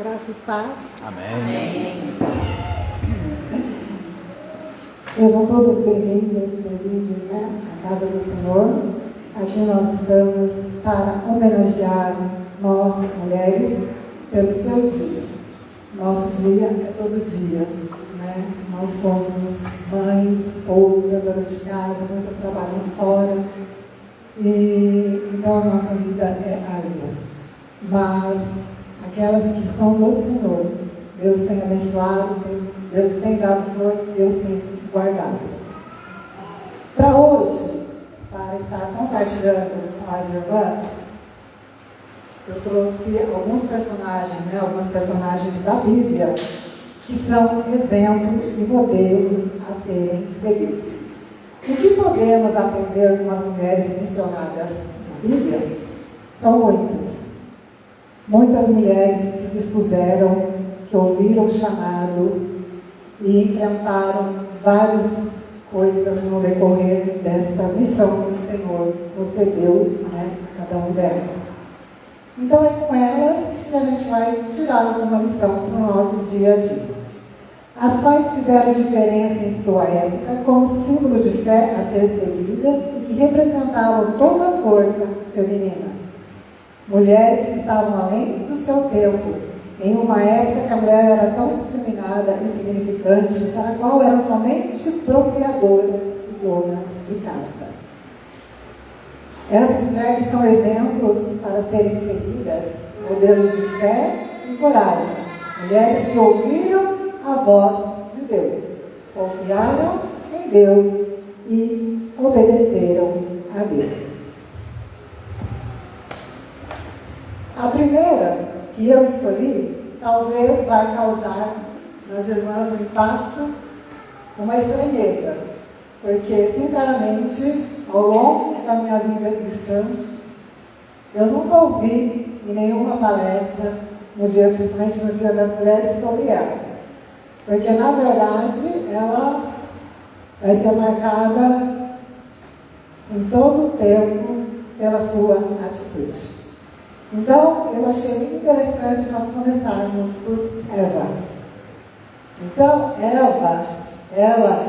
Graça e paz. Amém. Sejam todos bem-vindos, né, à casa do Senhor. Aqui nós estamos para homenagear nós, mulheres, pelo seu dia. Nosso dia é todo dia, né? Nós somos mães, esposas, donas de casa, muitas trabalham fora. E então a nossa vida é árdua. Mas aquelas que são do Senhor, Deus tem abençoado, Deus tem dado força, Deus tem guardado. Para hoje, para estar compartilhando com as irmãs, eu trouxe alguns personagens, né, algumas personagens da Bíblia, que são exemplos e modelos a serem seguidos. O que podemos aprender com as mulheres mencionadas na Bíblia? São muitas. Muitas mulheres que se dispuseram, que ouviram o chamado e enfrentaram várias coisas no decorrer desta missão que o Senhor concedeu, né, a cada uma delas. Então é com elas que a gente vai tirar alguma lição para o nosso dia a dia. As quais fizeram diferença em sua época como símbolo de fé a ser seguida e que representavam toda a força feminina. Mulheres que estavam além do seu tempo, em uma época que a mulher era tão discriminada e insignificante, para a qual eram somente procriadoras e donas de casa. Essas mulheres são exemplos para serem seguidas, modelos de fé e coragem. Mulheres que ouviram a voz de Deus, confiaram em Deus e obedeceram a Deus. A primeira que eu escolhi, talvez vai causar nas irmãs um impacto, uma estranheza, porque, sinceramente, ao longo da minha vida cristã, eu nunca ouvi em nenhuma palestra, principalmente no Dia das Mulheres, sobre ela. Porque, na verdade, ela vai ser marcada em todo o tempo pela sua atitude. Então, eu achei muito interessante nós começarmos por Eva. Então, Eva, ela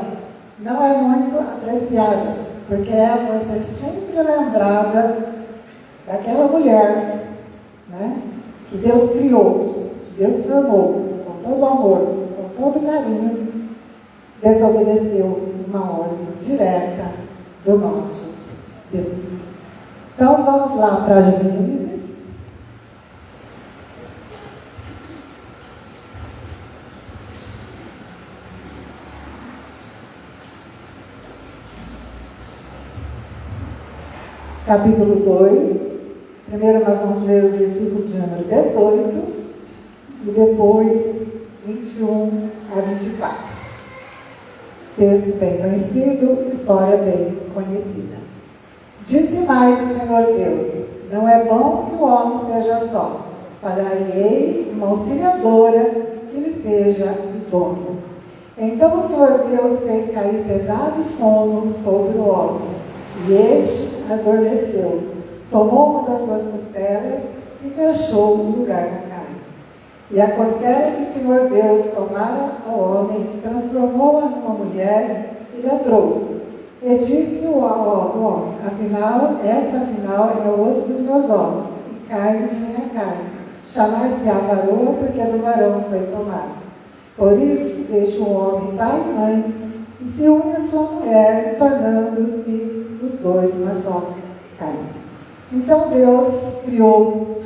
não é muito apreciada, porque ela vai ser sempre lembrada daquela mulher, né, que Deus criou, Deus formou, com todo amor, com todo carinho, desobedeceu uma ordem direta do nosso Deus. Então, vamos lá para Gênesis. Capítulo 2, primeiro nós vamos ler o versículo de número 18 e depois 21 a 24. Texto bem conhecido, história bem conhecida. Disse mais o Senhor Deus: não é bom que o homem esteja só. Farei uma auxiliadora que lhe seja idônea. Então o Senhor Deus fez cair pesado sono sobre o homem, e este adormeceu, tomou uma das suas costelas e fechou o lugar da carne. E a costela que o Senhor Deus tomara ao homem, transformou-a numa mulher e lhe a trouxe. E disse-o ao homem: esta afinal é o osso dos meus ossos e carne de minha carne. Chamar-se-á varoa, porque do varão foi tomado. Por isso, deixa o homem pai e mãe e se une a sua mulher, tornando-se os dois uma só carne. Então Deus criou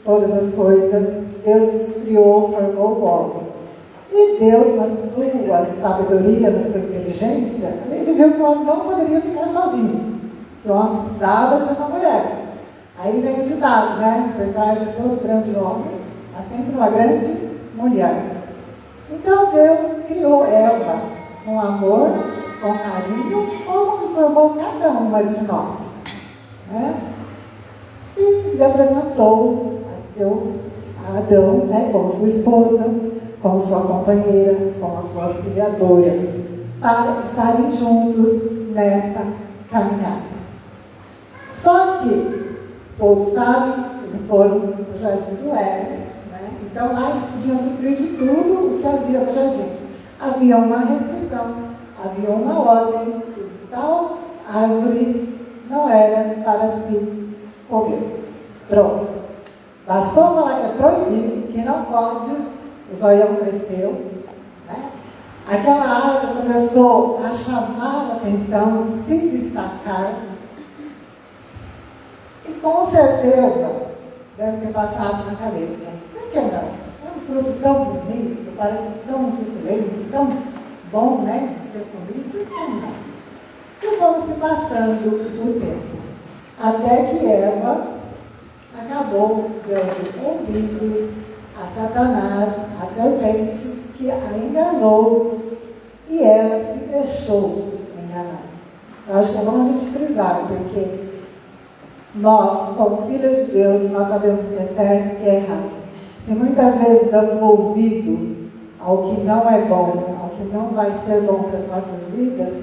todas as coisas, Deus criou, formou o homem. E Deus, na sua sabedoria, na sua inteligência, ele viu que o homem não poderia ficar sozinho. Que o homem precisava de uma mulher. Aí vem o ditado, né? Por trás de todo grande homem, há sempre uma grande mulher. Então Deus criou Eva com amor, com carinho, como formou cada uma de nós, né? E lhe apresentou a Adão, né, como sua esposa, como sua companheira, como sua auxiliadora, para estarem juntos nesta caminhada. Só que todos sabem, eles foram no jardim do Éden, né, Então lá eles podiam sofrer de tudo o que havia no jardim. Havia uma restrição, havia uma ordem, que tal árvore não era para se comer. Pronto. Bastou falar que é proibido, que não pode, o zoião cresceu, né? Aquela árvore começou a chamar a atenção, se destacar, e com certeza deve ter passado na cabeça. Por que não? É um fruto tão bonito, parece tão suculento, tão bom, né, de ser comido, por que não? E vamos se passando o tempo, até que Eva acabou dando ouvidos a Satanás, a serpente, que a enganou e ela se deixou enganar. Eu acho que é bom a gente frisar, porque nós, como filhos de Deus, nós sabemos o que é certo e o que é errado. Se muitas vezes damos ouvido ao que não é bom, ao que não vai ser bom para as nossas vidas,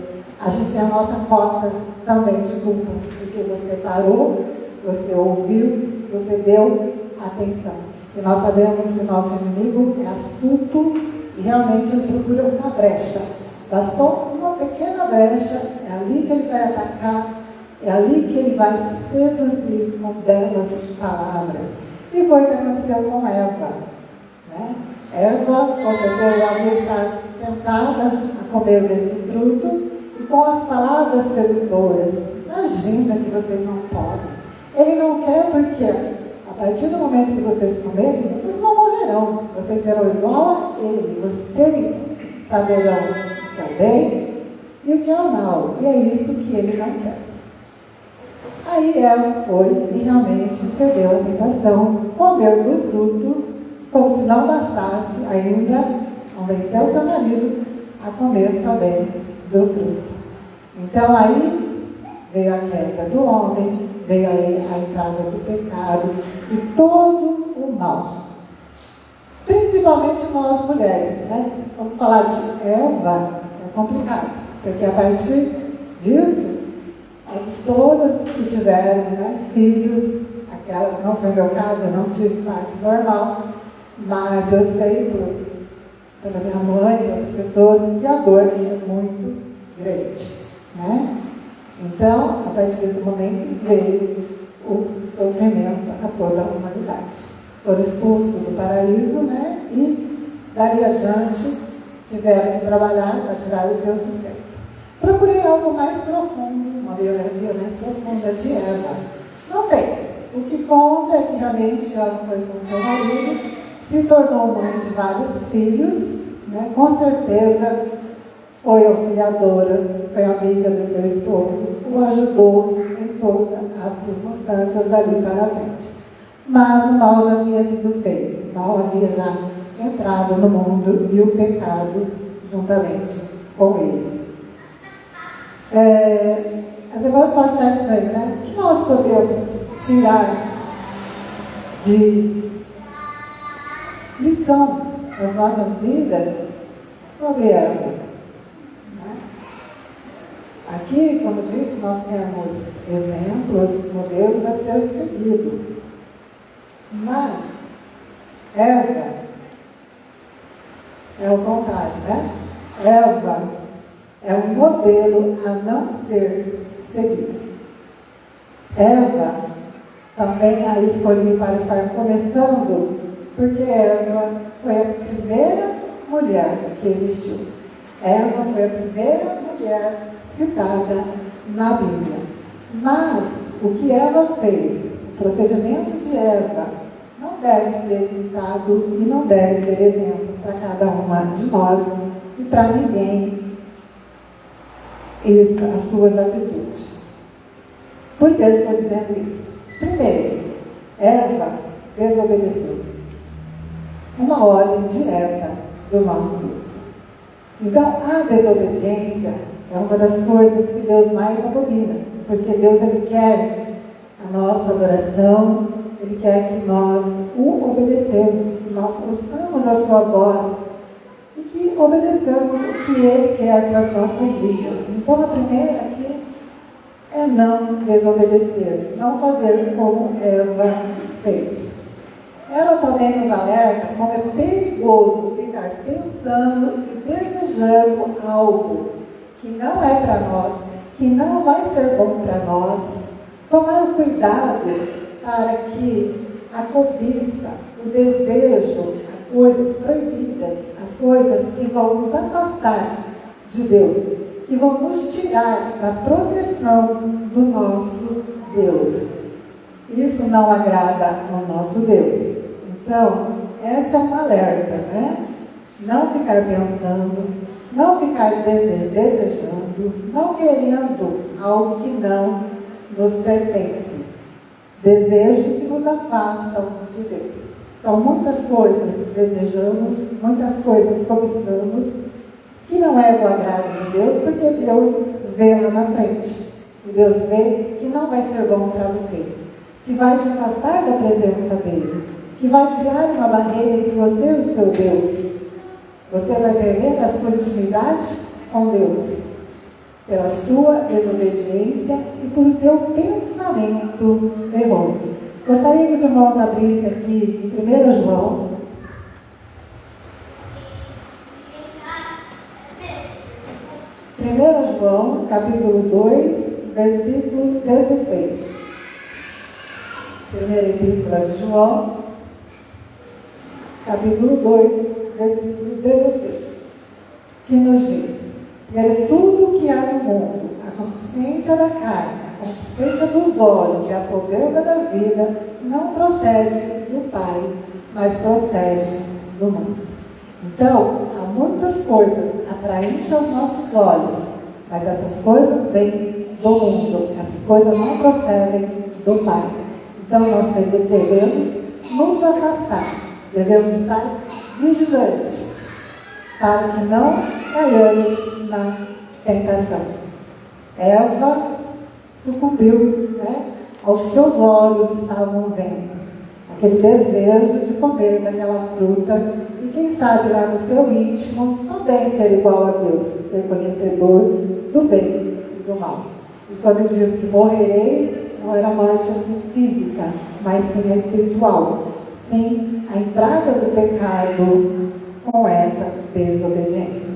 a gente tem a nossa cota também de culpa, porque você parou, você ouviu, você deu atenção. E nós sabemos que o nosso inimigo é astuto e realmente ele procura uma brecha. Bastou uma pequena brecha, é ali que ele vai atacar, é ali que ele vai seduzir com belas palavras. E foi o que aconteceu com Eva. Né? Eva, com certeza, havia estado tentada a comer desse fruto, e com as palavras sedutoras, imagina que vocês não podem. Ele não quer porque, a partir do momento que vocês comerem, vocês não morrerão. Vocês serão igual a ele. Vocês saberão o que é bem e o que é o mal. E é isso que ele não quer. Aí ela foi e realmente cedeu à tentação, comeu do fruto, como se não bastasse ainda convencer o seu marido a comer também do fruto. Então aí veio a queda do homem, veio aí a entrada do pecado e todo o mal. Principalmente nós mulheres, né? Vamos falar de Eva, é complicado, porque a partir disso, todas que tiveram, né, filhos, aquelas, não foi meu caso, eu não tive parto normal, mas eu sei pela minha mãe e outras pessoas que a dor é muito grande, né? Então, a partir desse momento veio o sofrimento a toda a humanidade. Foram expulsos do paraíso, né? E dali adiante tiveram que trabalhar para tirar o seu sustento. Procurei algo mais profundo, uma biografia mais profunda de Eva. Não tem. O que conta é que realmente ela foi com seu marido, se tornou mãe de vários filhos, né? Com certeza foi auxiliadora, foi amiga do seu esposo, o ajudou em todas as circunstâncias dali para frente. Mas o mal já havia sido feito, o mal havia já entrado no mundo e o pecado juntamente com ele. As irmãs podem estar estranhas, né? O que nós podemos tirar de lição nas nossas vidas sobre ela? Né? Aqui, como disse, nós temos exemplos, modelos a ser seguidos. Mas Eva é o contrário, né? Eva é um modelo a não ser seguido. Eva também a escolhi para estar começando, porque Eva foi a primeira mulher que existiu. Eva foi a primeira mulher citada na Bíblia. Mas o que Eva fez, o procedimento de Eva, não deve ser imitado e não deve ser exemplo para cada uma de nós e para ninguém. Isso, as suas atitudes. Por que eu estou dizendo isso? Primeiro, Eva desobedeceu uma ordem direta do nosso Deus. Então, a desobediência é uma das coisas que Deus mais abomina, porque Deus ele quer a nossa adoração, Ele quer que nós o obedecemos, que nós ouçamos a sua voz e que obedeçamos o que Ele quer para as nossas vidas. Então, a primeira aqui é não desobedecer, não fazer como Eva fez. Ela também nos alerta como é perigoso ficar pensando e desejando algo que não é para nós, que não vai ser bom para nós. Tomar cuidado para que a cobiça, o desejo, as coisas proibidas, as coisas que vão nos afastar de Deus, que vão nos tirar da proteção do nosso Deus. Isso não agrada ao nosso Deus. Então, essa é uma alerta, né? Não ficar pensando, não ficar desejando, não querendo algo que não nos pertence. Desejos que nos afastam de Deus. Então, muitas coisas desejamos, muitas coisas cobiçamos, que não é do agrado de Deus, porque Deus vê lá na frente. E Deus vê que não vai ser bom para você, que vai te afastar da presença dele, que vai criar uma barreira entre você e o seu Deus. Você vai perder a sua intimidade com Deus, pela sua desobediência e por seu pensamento errôneo. Gostaria que os irmãos abrissem aqui em 1 João. 1 João, capítulo 2, versículo 16. Primeira Epístola de João, capítulo 2, versículo 16, que nos diz: "Ver tudo que há no mundo, a concupiscência da carne, a concupiscência dos olhos e a soberba da vida, não procede do Pai, mas procede do mundo." Então, há muitas coisas atraentes aos nossos olhos, mas essas coisas vêm do mundo, essas coisas não procedem do Pai. Então, nós devemos nos afastar, devemos estar vigilantes, para que não caiamos na tentação. Eva sucumbiu, né, aos que seus olhos estavam vendo, aquele desejo de comer daquela fruta, e quem sabe lá no seu íntimo também ser igual a Deus, ser conhecedor do bem e do mal. E quando diz que morrereis, não era morte assim física, mas sim a espiritual. Sim, a entrada do pecado com essa desobediência.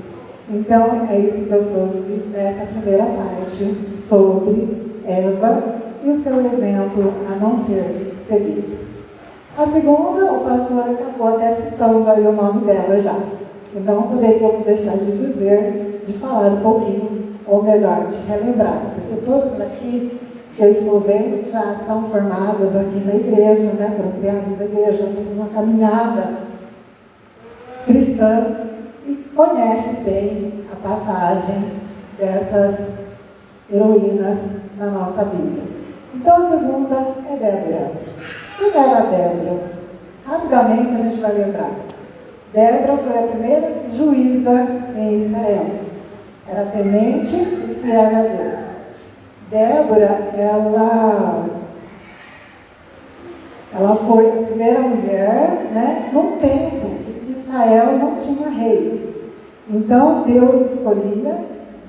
Então, é isso que eu trouxe nessa primeira parte sobre Eva e o seu exemplo a não ser seguido. A segunda, o pastor acabou até citando aí o nome dela já. Então, poderíamos deixar de dizer, de falar um pouquinho, ou melhor, de relembrar, porque todos aqui que eu estou vendo já são formadas aqui na igreja, né? Foram criados na igreja, têm uma caminhada cristã e conhecem bem a passagem dessas heroínas na nossa Bíblia. Então, a segunda é Débora. Quem era a Débora? Rapidamente a gente vai lembrar. Débora foi a primeira juíza em Israel. Era temente e fiel a Deus. Débora, ela foi a primeira mulher, né, num tempo que Israel não tinha rei. Então, Deus escolhia,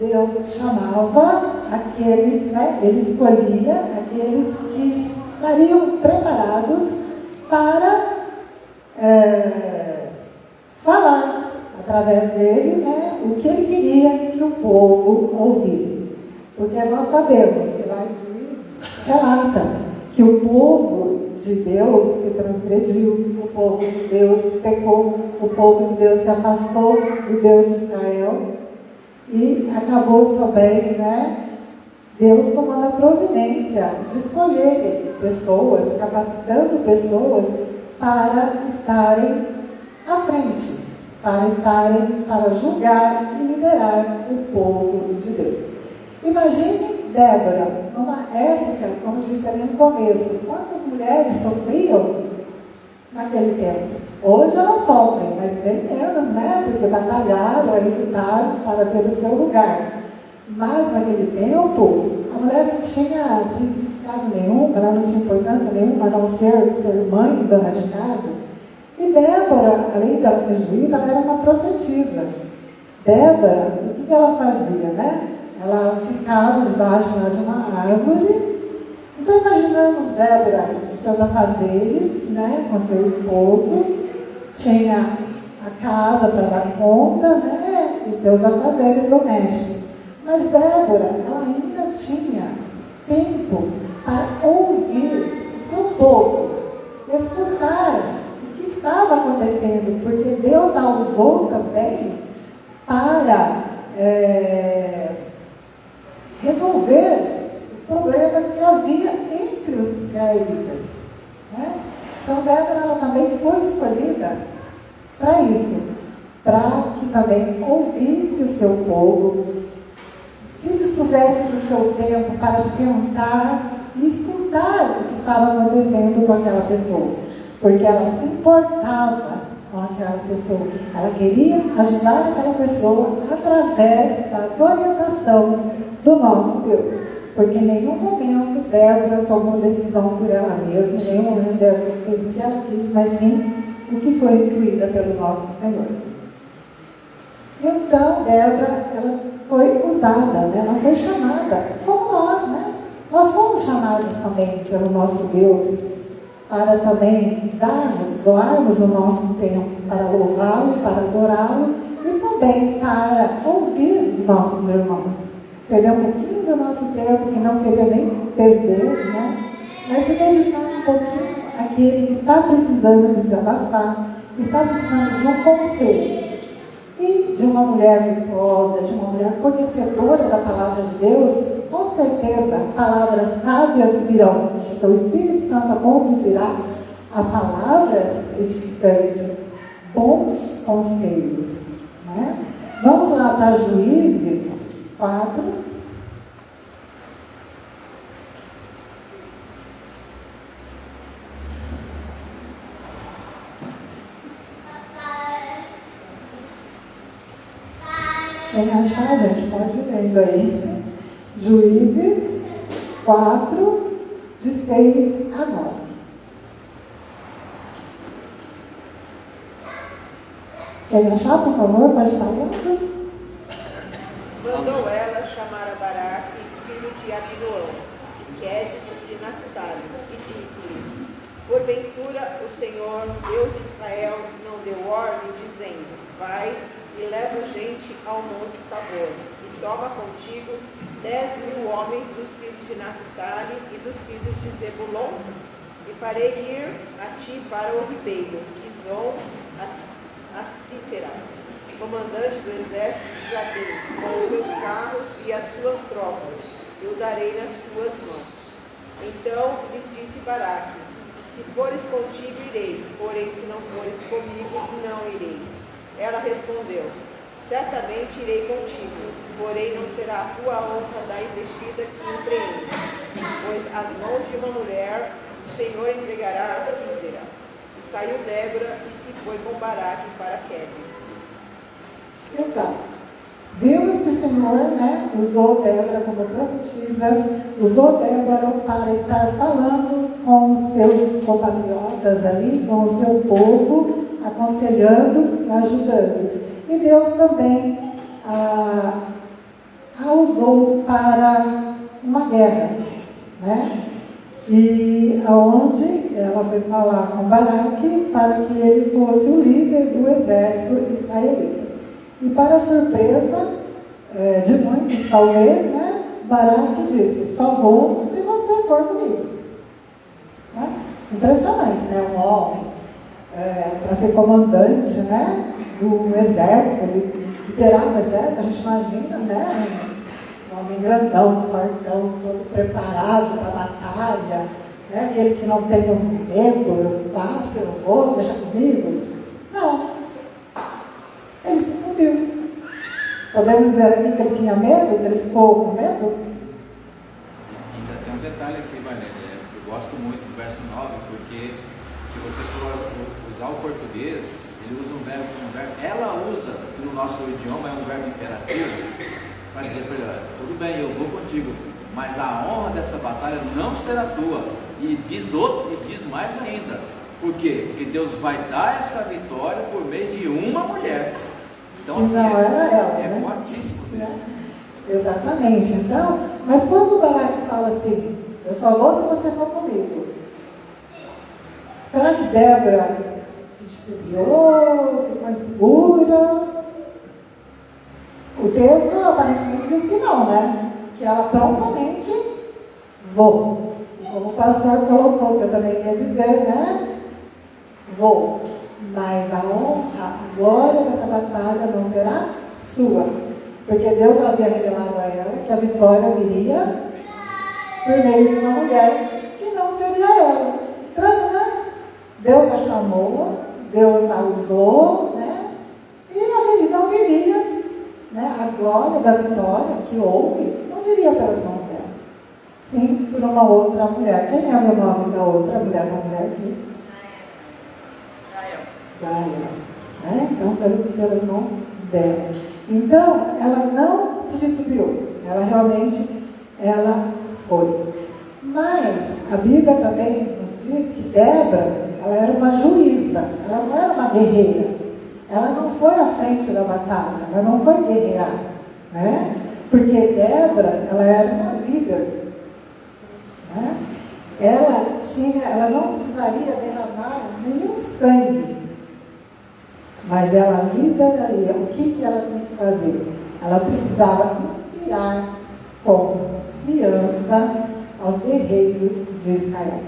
Deus chamava aqueles, né, ele escolhia aqueles que estariam preparados para falar através dele, né, o que ele queria que o povo ouvisse. Porque nós sabemos que lá em Juízes relata que o povo de Deus se transgrediu, o povo de Deus pecou, o povo de Deus se afastou do Deus de Israel e acabou também, né, Deus tomando a providência de escolher pessoas, capacitando pessoas para estarem à frente, para julgar e liderar o povo de Deus. Imagine Débora, numa época, como disse ali no começo, quantas mulheres sofriam naquele tempo? Hoje elas sofrem, mas bem menos, né? Porque batalharam e lutaram para ter o seu lugar. Mas naquele tempo, a mulher não tinha significado nenhum, ela não tinha importância nenhuma, a não ser mãe e dona de casa. E Débora, além de ela ser juíza, ela era uma profetisa. Débora, o que ela fazia, né? Ela ficava debaixo lá de uma árvore Então imaginamos Débora e seus afazeres, né, com seu esposo, tinha a casa para dar conta, né, e seus afazeres domésticos. Mas Débora, ela ainda tinha tempo para ouvir o seu povo, escutar o que estava acontecendo, porque Deus a usou também para resolver os problemas que havia entre os israelitas, né? Então Débora, ela também foi escolhida para isso, para que também ouvisse o seu povo, se dispusesse do seu tempo para sentar e escutar o que estava acontecendo com aquela pessoa, porque ela se importava com aquela pessoa, ela queria ajudar aquela pessoa através da orientação do nosso Deus, porque em nenhum momento Débora tomou decisão por ela mesma, em nenhum momento Débora fez o que ela quis, mas sim o que foi instruída pelo nosso Senhor. Então Débora, ela foi usada, né? Ela foi chamada, como nós, né? Nós fomos chamados também pelo nosso Deus para também doarmos o nosso tempo para louvá-lo, para adorá-lo e também para ouvir os nossos irmãos. Perder um pouquinho do nosso tempo, que não queria nem perder, né? Mas se dedicar um pouquinho àquele que está precisando desabafar, que está precisando de um conselho. E de uma mulher virtuosa, de uma mulher conhecedora da palavra de Deus, com certeza palavras sábias virão, porque o Espírito Santo conduzirá a palavras edificantes, bons conselhos, né? Vamos lá para Juízes 4. Quem achar, gente, pode ir lendo aí. Juízes 4, de 6 a 9. Quem achar, por favor, pode estar lendo. Mandou ela chamar a Baraque, filho de Abinoão, de Quedes de Naphtali, e disse-lhe: Porventura o Senhor, Deus de Israel, não deu ordem, dizendo: Vai e leva gente ao monte Tabor, e toma contigo 10.000 homens dos filhos de Naphtali e dos filhos de Zebulon, e farei ir a ti para o ribeiro, Quizon, a Cícera, comandante do exército de Jabim, com os seus carros e as suas tropas, e o darei nas tuas mãos. Então lhes disse Baraque: Se fores contigo, irei, porém se não fores comigo, não irei. Ela respondeu: Certamente irei contigo, porém não será a tua honra da investida que empreende, pois as mãos de uma mulher o Senhor entregará a Cícera. E saiu Débora e se foi com Baraque para Quedes. Então, vimos que o Senhor, né, usou Débora como profetisa, usou Débora para estar falando com os seus compatriotas ali, com o seu povo, aconselhando, ajudando. E Deus também a usou para uma guerra, né? E aonde ela foi falar com Baraque para que ele fosse o líder do exército israelita. E para surpresa de muitos, talvez, né, Baraque disse: Só vou se você for comigo. Né? Impressionante, né? Um homem para ser comandante, né, do exército, liderar o exército, a gente imagina, né? Um homem grandão, fortão, todo preparado para a batalha, né? Aquele que não tem medo, eu faço, eu vou, deixa comigo. Não. Ele se cumpriu. Podemos dizer aqui que ele tinha medo, que ele ficou com medo? Ainda tem um detalhe aqui, Marlene. Eu gosto muito do verso 9, porque se você for usar o português, ele usa um verbo, ela usa, que no nosso idioma é um verbo imperativo, para dizer para ele: tudo bem, eu vou contigo, mas a honra dessa batalha não será tua. E diz outro, e diz mais ainda. Por quê? Porque Deus vai dar essa vitória por meio de uma mulher. Então, assim, não era ela, é né? fortíssimo. Exatamente. Então, mas quando o Baraque fala assim: Eu só vou se você for comigo. Será que Débora se titubeou, ficou insegura? O texto aparentemente diz que não, né? Que ela prontamente vou. Como o pastor colocou, que eu também ia dizer, né? Vou. Mas a honra, a glória dessa batalha não será sua. Porque Deus havia revelado a ela que a vitória viria por meio de uma mulher que não seria ela. Estranho, né? Deus a chamou, Deus a usou, né? E não viria, né? A glória da vitória que houve não viria pelas mãos dela. Sim, por uma outra mulher. Quem lembra o nome da outra mulher? Uma mulher aqui? Jael. Né? Então, pelas mãos dela. Então, ela não se titubeou. Ela realmente, foi. Mas, a Bíblia também nos diz que Débora, ela era uma juíza. Ela não era uma guerreira. Ela não foi à frente da batalha. Ela não foi guerrear. Né? Porque Débora, ela era uma líder. Né? Ela não precisaria derramar nenhum sangue. Mas ela lideraria. O que ela tinha que fazer? Ela precisava inspirar confiança aos guerreiros de Israel.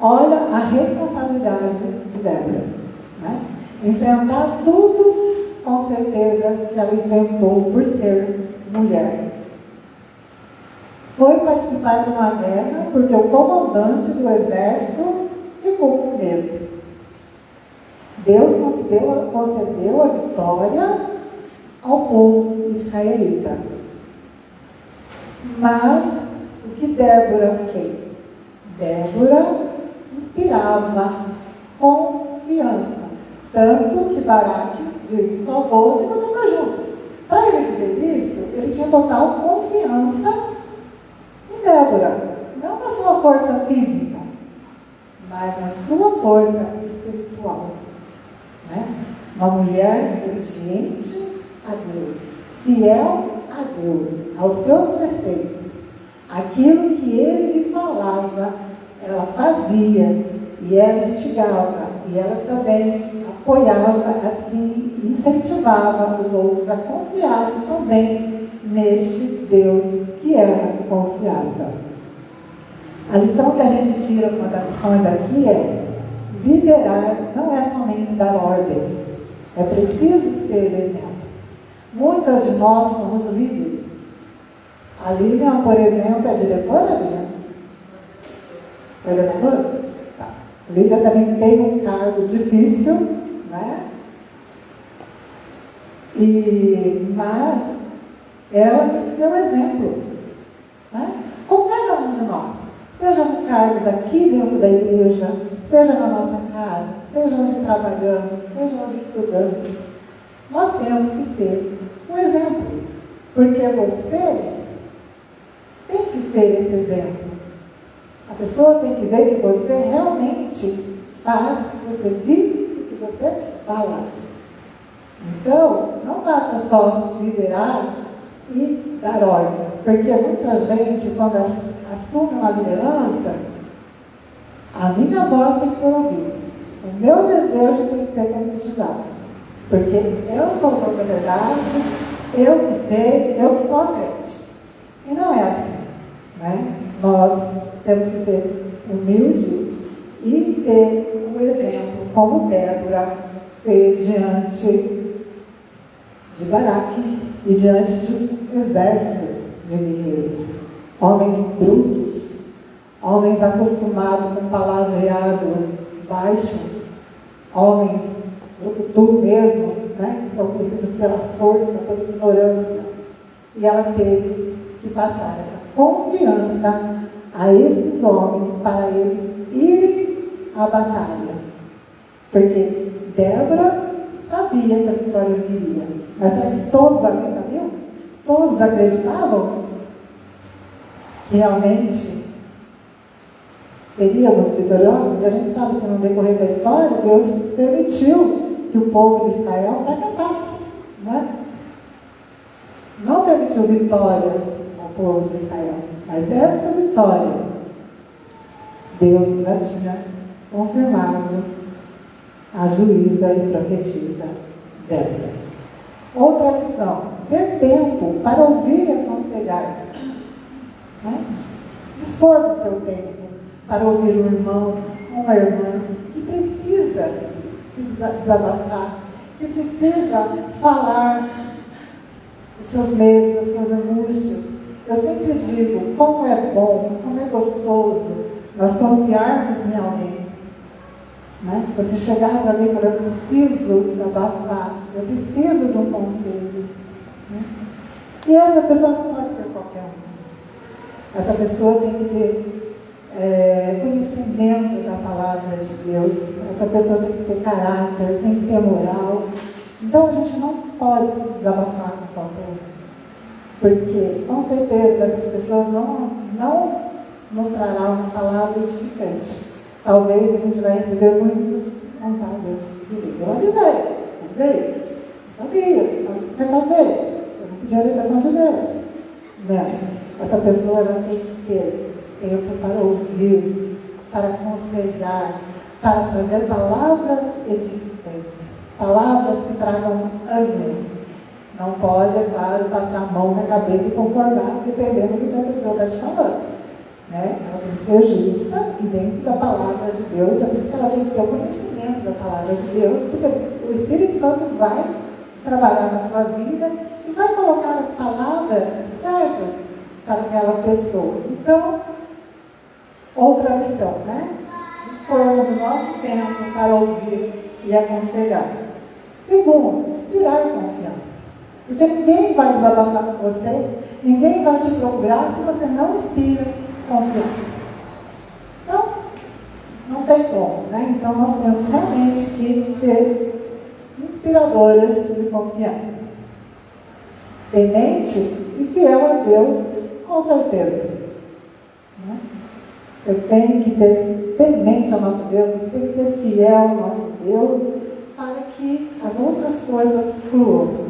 Olha a responsabilidade de Débora. Né? Enfrentar tudo, com certeza, que ela enfrentou por ser mulher. Foi participar de uma guerra porque o comandante do exército ficou com medo. Deus concedeu a vitória ao povo israelita. Mas o que Débora fez? Débora inspirava confiança. Tanto que Baraque disse, só vou se você for junto. Para ele dizer isso, ele tinha total confiança em Débora. Não na sua força física, mas na sua força espiritual. Né? Uma mulher obediente a Deus, fiel a Deus, aos seus preceitos. Aquilo que ele lhe falava, ela fazia, e ela instigava, e ela também apoiava, assim, incentivava os outros a confiarem também neste Deus que ela confiava. A lição que a gente tira com as lições aqui é: liderar não é somente dar ordens, é preciso ser exemplo. Muitas de nós somos líderes. A Lilian, por exemplo, é diretora, Lilian? É diretora? Tá. A Lilian também tem um cargo difícil, né? Mas ela tem que ser um exemplo. Né? Com cada um de nós. Sejam cargos aqui dentro da igreja, seja na nossa casa, seja onde trabalhamos, seja onde estudamos, nós temos que ser um exemplo. Porque você tem que ser esse exemplo. A pessoa tem que ver que você realmente faz o que você vive, o que você fala. Então, não basta só liderar e dar ordens. Porque muita gente, quando assume uma liderança, a minha voz tem que ser ouvida. O meu desejo tem que ser concretizado. Porque eu sou a propriedade, eu que sei, eu que estou à frente. E não é assim. Né? Nós temos que ser humildes e ser um exemplo, como Débora fez diante de Baraque e diante de um exército de guerreiros. Homens brutos, homens acostumados com palavreado baixo, homens brucutu mesmo, né, que são conhecidos pela força, pela ignorância. E ela teve que passar essa confiança a esses homens para eles irem à batalha. Porque Débora sabia que a vitória viria. Mas será que todos ali sabiam? Todos acreditavam que realmente seríamos vitoriosos? E a gente sabe que no decorrer da história, Deus permitiu que o povo de Israel fracassasse. Né? Não permitiu vitórias ao povo de Israel. Mas essa vitória Deus já tinha confirmado a juíza e profetisa Débora. Outra lição: ter tempo para ouvir e aconselhar. Né? Dispor do seu tempo para ouvir um irmão, uma irmã que precisa se desabafar, que precisa falar os seus medos, as suas angústias. Eu sempre digo, como é bom, como é gostoso nós confiarmos em alguém. Né? Você chegar para mim e falar, eu preciso desabafar, eu preciso de um conselho. Né? E essa pessoa não pode ser qualquer uma. Essa pessoa tem que ter conhecimento da palavra de Deus. Essa pessoa tem que ter caráter, tem que ter moral. Então a gente não pode se desabafar com qualquer um. Porque, com certeza, essas pessoas não nos trará uma palavra edificante. Talvez a gente vai receber muitos contados de Deus. Eu avisei, não sabia, o que você vai fazer? Eu não pedi a orientação de Deus. Não, essa pessoa ela tem que ter tempo para ouvir, para aconselhar, para trazer palavras edificantes, palavras que tragam ânimo. Não pode, é claro, passar a mão na cabeça e concordar, dependendo do que a pessoa está te falando. Né? Ela tem que ser justa e dentro da palavra de Deus, é por isso que ela tem que ter o conhecimento da palavra de Deus, porque o Espírito Santo vai trabalhar na sua vida e vai colocar as palavras certas para aquela pessoa. Então, outra lição, né? Dispor do nosso tempo para ouvir e aconselhar. Segundo, inspirar confiança. Porque ninguém vai desabafar com você, ninguém vai te procurar se você não inspira confiança. Então, não tem como, né? Então, nós temos realmente que ser inspiradoras de confiança. Temente e fiel a Deus, com certeza. Né? Você tem que ter temente ao nosso Deus, você tem que ser fiel ao nosso Deus, para que as outras coisas fluam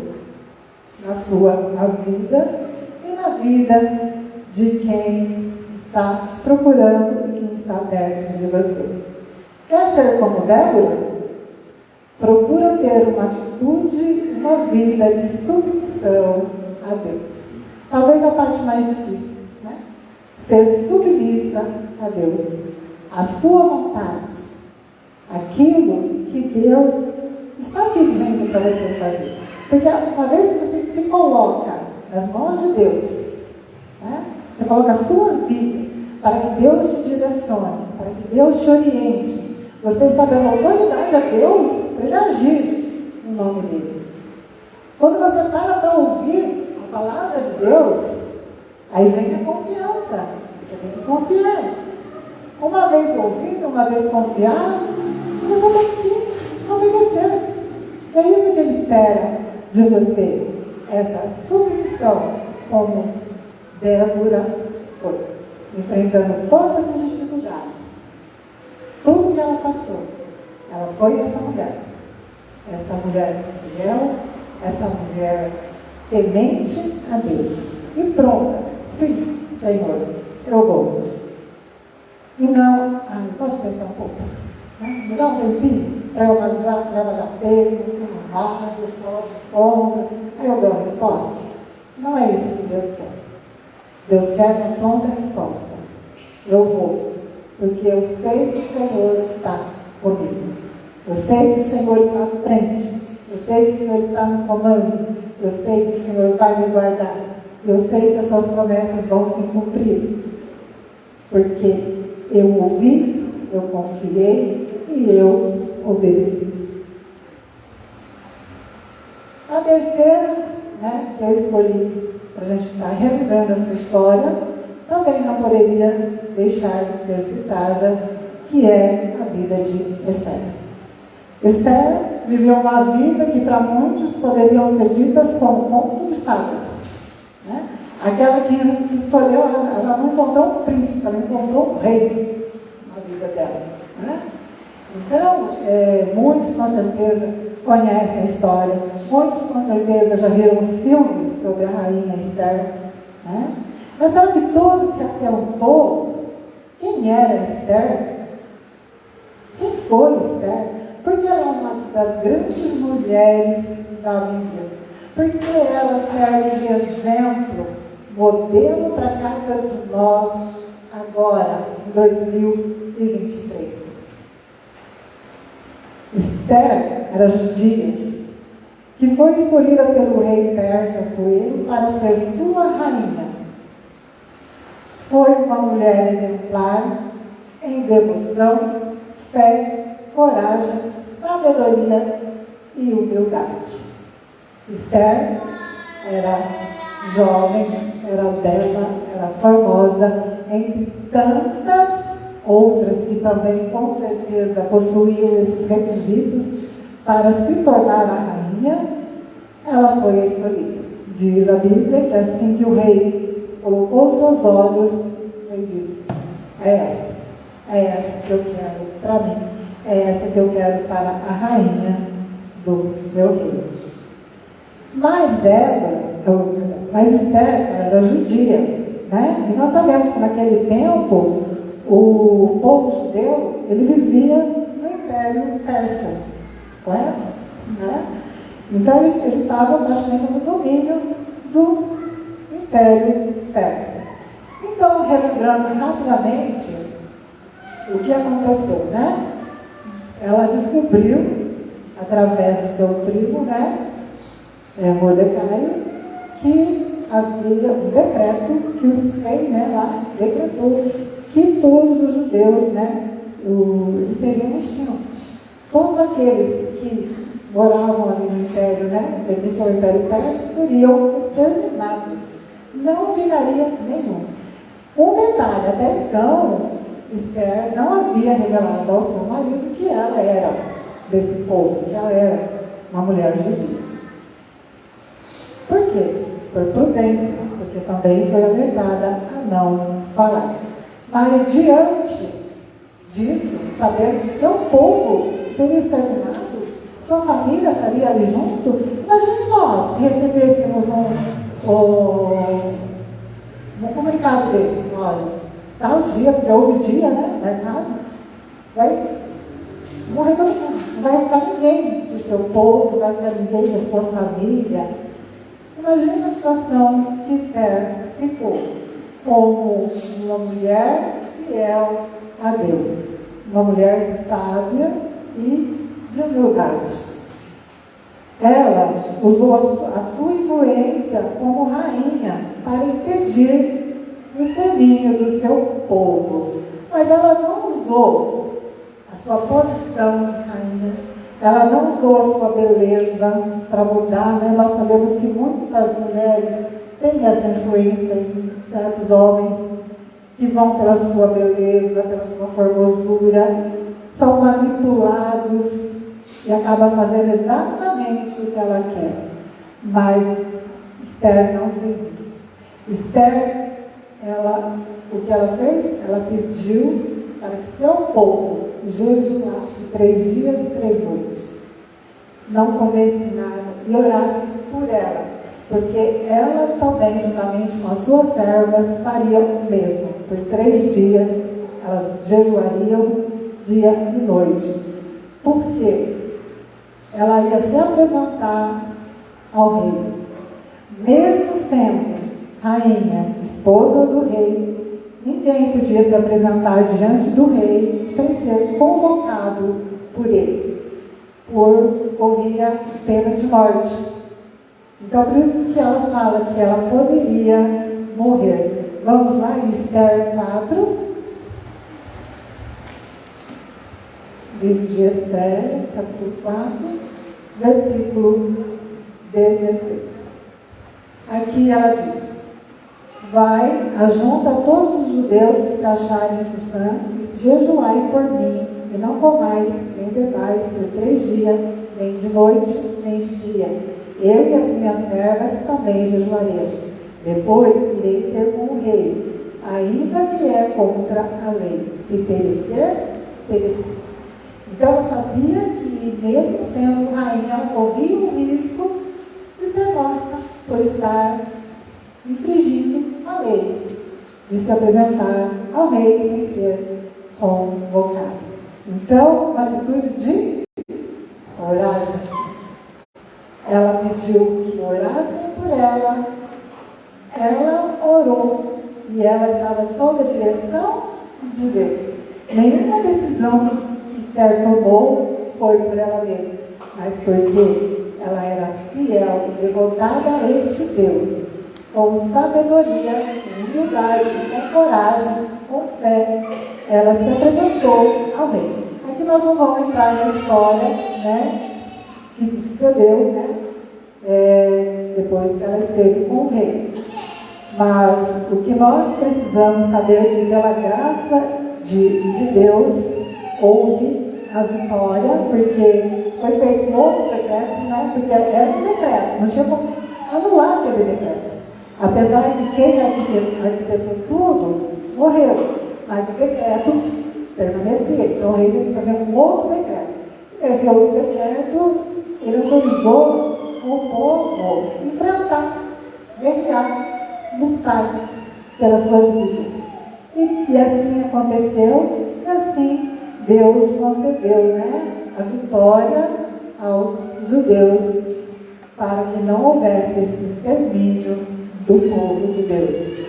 na sua vida e na vida de quem está te procurando e quem está perto de você. Quer ser como Débora? Procura ter uma atitude, uma vida de submissão a Deus. Talvez a parte mais difícil, né? Ser submissa a Deus, a sua vontade, aquilo que Deus está pedindo para você fazer. Porque uma vez que você se coloca nas mãos de Deus, né? Você coloca a sua vida para que Deus te direcione, para que Deus te oriente. Você está dando autoridade a Deus para Ele agir em nome dEle. Quando você para ouvir a palavra de Deus, aí vem a confiança. Você tem que confiar. Uma vez ouvido, uma vez confiado, você tem que obedecer. É isso que Ele espera de você. Essa submissão, como Débora foi, enfrentando todas as dificuldades. Tudo que ela passou, ela foi essa mulher fiel, essa mulher temente a Deus e pronta. Sim, Senhor, eu vou. E não, posso pensar um pouco? Né? Me dá um tempinho para eu analisar se vale a pena, se não vale, os prós, os contras. Aí eu dou a resposta. Não é isso que Deus quer. Deus quer uma pronta resposta. Eu vou, porque eu sei que o Senhor está comigo. Eu sei que o Senhor está à frente. Eu sei que o Senhor está no comando. Eu sei que o Senhor vai me guardar. Eu sei que as suas promessas vão se cumprir. Porque eu ouvi, eu confiei e eu obedeci. A terceira, né, que eu escolhi para a gente estar relembrando essa história, também não poderia deixar de ser citada, que é a vida de Esther. Esther viveu uma vida que para muitos poderiam ser ditas como conto de fadas. Né? Aquela que escolheu, ela não encontrou um príncipe, ela encontrou um rei na vida dela. Né? Então, muitos com certeza conhecem a história, muitos com certeza já viram filmes sobre a rainha Esther. Né? Mas sabe que tudo se atentou? O Quem era Esther? Quem foi Esther? Porque ela é uma das grandes mulheres da Bíblia. Porque ela serve de exemplo, modelo para cada de nós agora, em 2023. Esther era judia, que foi escolhida pelo rei persa Assuero para ser sua rainha. Foi uma mulher exemplar em devoção, fé, coragem, sabedoria e humildade. Esther era jovem, era bela, era formosa, entre tantas outras que também com certeza possuíam esses requisitos para se tornar a rainha. Ela foi escolhida. Diz a Bíblia que assim que o rei colocou seus olhos, ele disse: é essa que eu quero para mim, é essa que eu quero para a rainha do meu reino. Mas Esther era judia, né? E nós sabemos que naquele tempo o povo judeu, ele vivia no Império Persa, correto? Né? Então ele estava praticamente no domínio do Império Persa. Então, relembrando rapidamente o que aconteceu, né? Ela descobriu, através do seu primo, né, Mordecai, que havia um decreto que os reis, né, lá decretou que todos os judeus, né, eles seriam extintos. Todos aqueles que moravam ali no Império, né, pertence ao Império Persa, seriam exterminados. Não ficaria nenhum. Um detalhe, até então, Esther não havia revelado ao seu marido que ela era desse povo, que ela era uma mulher judia. Por quê? Por prudência, porque também foi alertada a não falar. Mas diante disso, sabendo que seu povo teria exterminado, sua família estaria ali junto, imagine nós recebêssemos um comunicado desse: olha, tal dia, porque houve dia, né, mercado, vai morrer todo mundo, não vai ficar ninguém do seu povo, não vai ficar ninguém da sua família. Imagina a situação que Esther ficou como uma mulher fiel a Deus, uma mulher sábia e de humildade. Ela usou a sua influência como rainha para impedir o extermínio do seu povo. Mas ela não usou a sua posição de rainha, ela não usou a sua beleza para mudar, né? Nós sabemos que muitas mulheres têm essa influência em certos homens que vão pela sua beleza, pela sua formosura, são manipulados e acabam fazendo exatamente o que ela quer. Mas Esther não fez isso. Esther, o que ela fez? Ela pediu para que seu povo jejuasse 3 dias e 3 noites, não comesse nada e orasse por ela, porque ela também, juntamente com as suas servas, fariam o mesmo. Por 3 dias elas jejuariam dia e noite. Por quê? Ela ia se apresentar ao rei. Mesmo sendo rainha, esposa do rei, ninguém podia se apresentar diante do rei sem ser convocado por ele. Corria pena de morte. Então, por isso que ela fala que ela poderia morrer. Vamos lá, em Esther 4. Livro de Esther, capítulo 4, versículo 16. Aqui ela diz: vai, ajunta todos os judeus que se acharem em Susã e jejuai por mim, e não comais nem bebais por 3 dias, nem de noite, nem de dia. Eu e as minhas servas também jejuaremos. Depois irei ter com o rei, ainda que é contra a lei. Se perecer, perecer. Então ela sabia que, mesmo sendo rainha, ela corria o risco de ser morta por estar infringindo a lei, de se apresentar ao rei sem ser convocado. Então, uma atitude de coragem. Ela pediu que orassem por ela, ela orou e ela estava sob a direção de Deus. Nenhuma decisão que Esther tomou foi por ela mesma, mas porque ela era fiel e devotada a este Deus, com sabedoria, com humildade, com coragem, com fé, ela se apresentou ao rei. Aqui nós não vamos entrar na história, né, que se sucedeu, né, depois que ela esteve com o rei. Mas o que nós precisamos saber é que pela graça de Deus houve a vitória, porque foi feito um outro decreto, né, porque era um decreto, não tinha como anular aquele decreto. Apesar de quem arquitetou tudo, morreu, mas o decreto permanecia. Então o rei teve que fazer um outro decreto. Esse outro decreto, ele autorizou o povo enfrentar, guerrear, lutar pelas suas vidas. E assim aconteceu, e assim Deus concedeu, né, a vitória aos judeus, para que não houvesse esse extermínio do povo de Deus.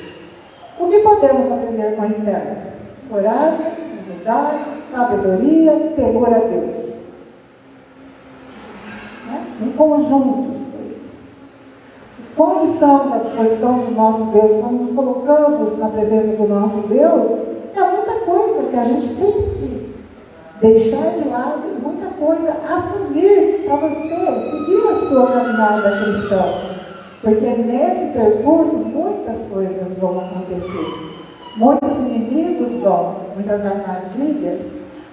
O que podemos aprender com Esther? Coragem, humildade, sabedoria, temor a Deus. Um conjunto de coisas. Quando estamos à disposição do nosso Deus, quando nos colocamos na presença do nosso Deus, é muita coisa que a gente tem que deixar de lado, muita coisa assumir para você seguir a sua caminhada cristã. Porque nesse percurso muitas coisas vão acontecer. Muitos inimigos vão, muitas armadilhas,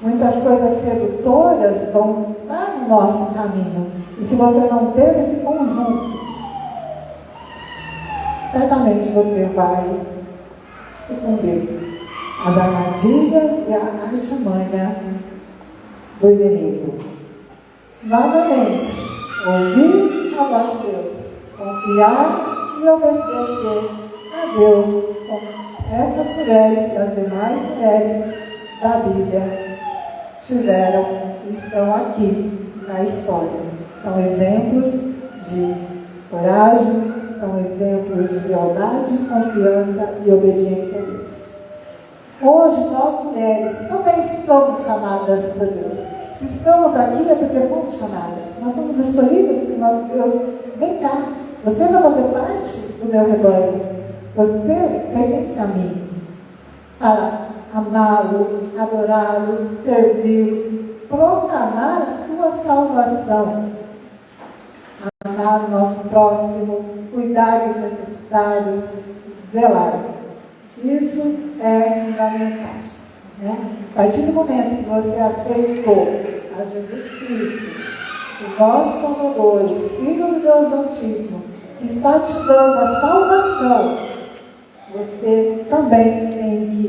muitas coisas sedutoras vão estar no nosso caminho. E se você não ter esse conjunto, certamente você vai sucumbir às armadilhas e à artimanha do inimigo. Novamente, ouvir a voz de Deus, confiar e obedecer a Deus, como essas mulheres e as demais mulheres da Bíblia tiveram e estão aqui na história. São exemplos de coragem, são exemplos de lealdade, confiança e obediência a Deus. Hoje, nós mulheres também somos chamadas por Deus. Se estamos aqui é porque fomos chamadas. Nós somos escolhidas por nosso Deus. Vem cá, você vai fazer parte do meu rebanho. Você pertence a mim. Para amá-lo, adorá-lo, servi-lo, proclamar a sua salvação. Amar o nosso próximo, cuidar dos necessitados, zelar. Isso é fundamental. Né? A partir do momento que você aceitou a Jesus Cristo, o nosso Salvador, o Filho do Deus Altíssimo, que está te dando a salvação, você também tem que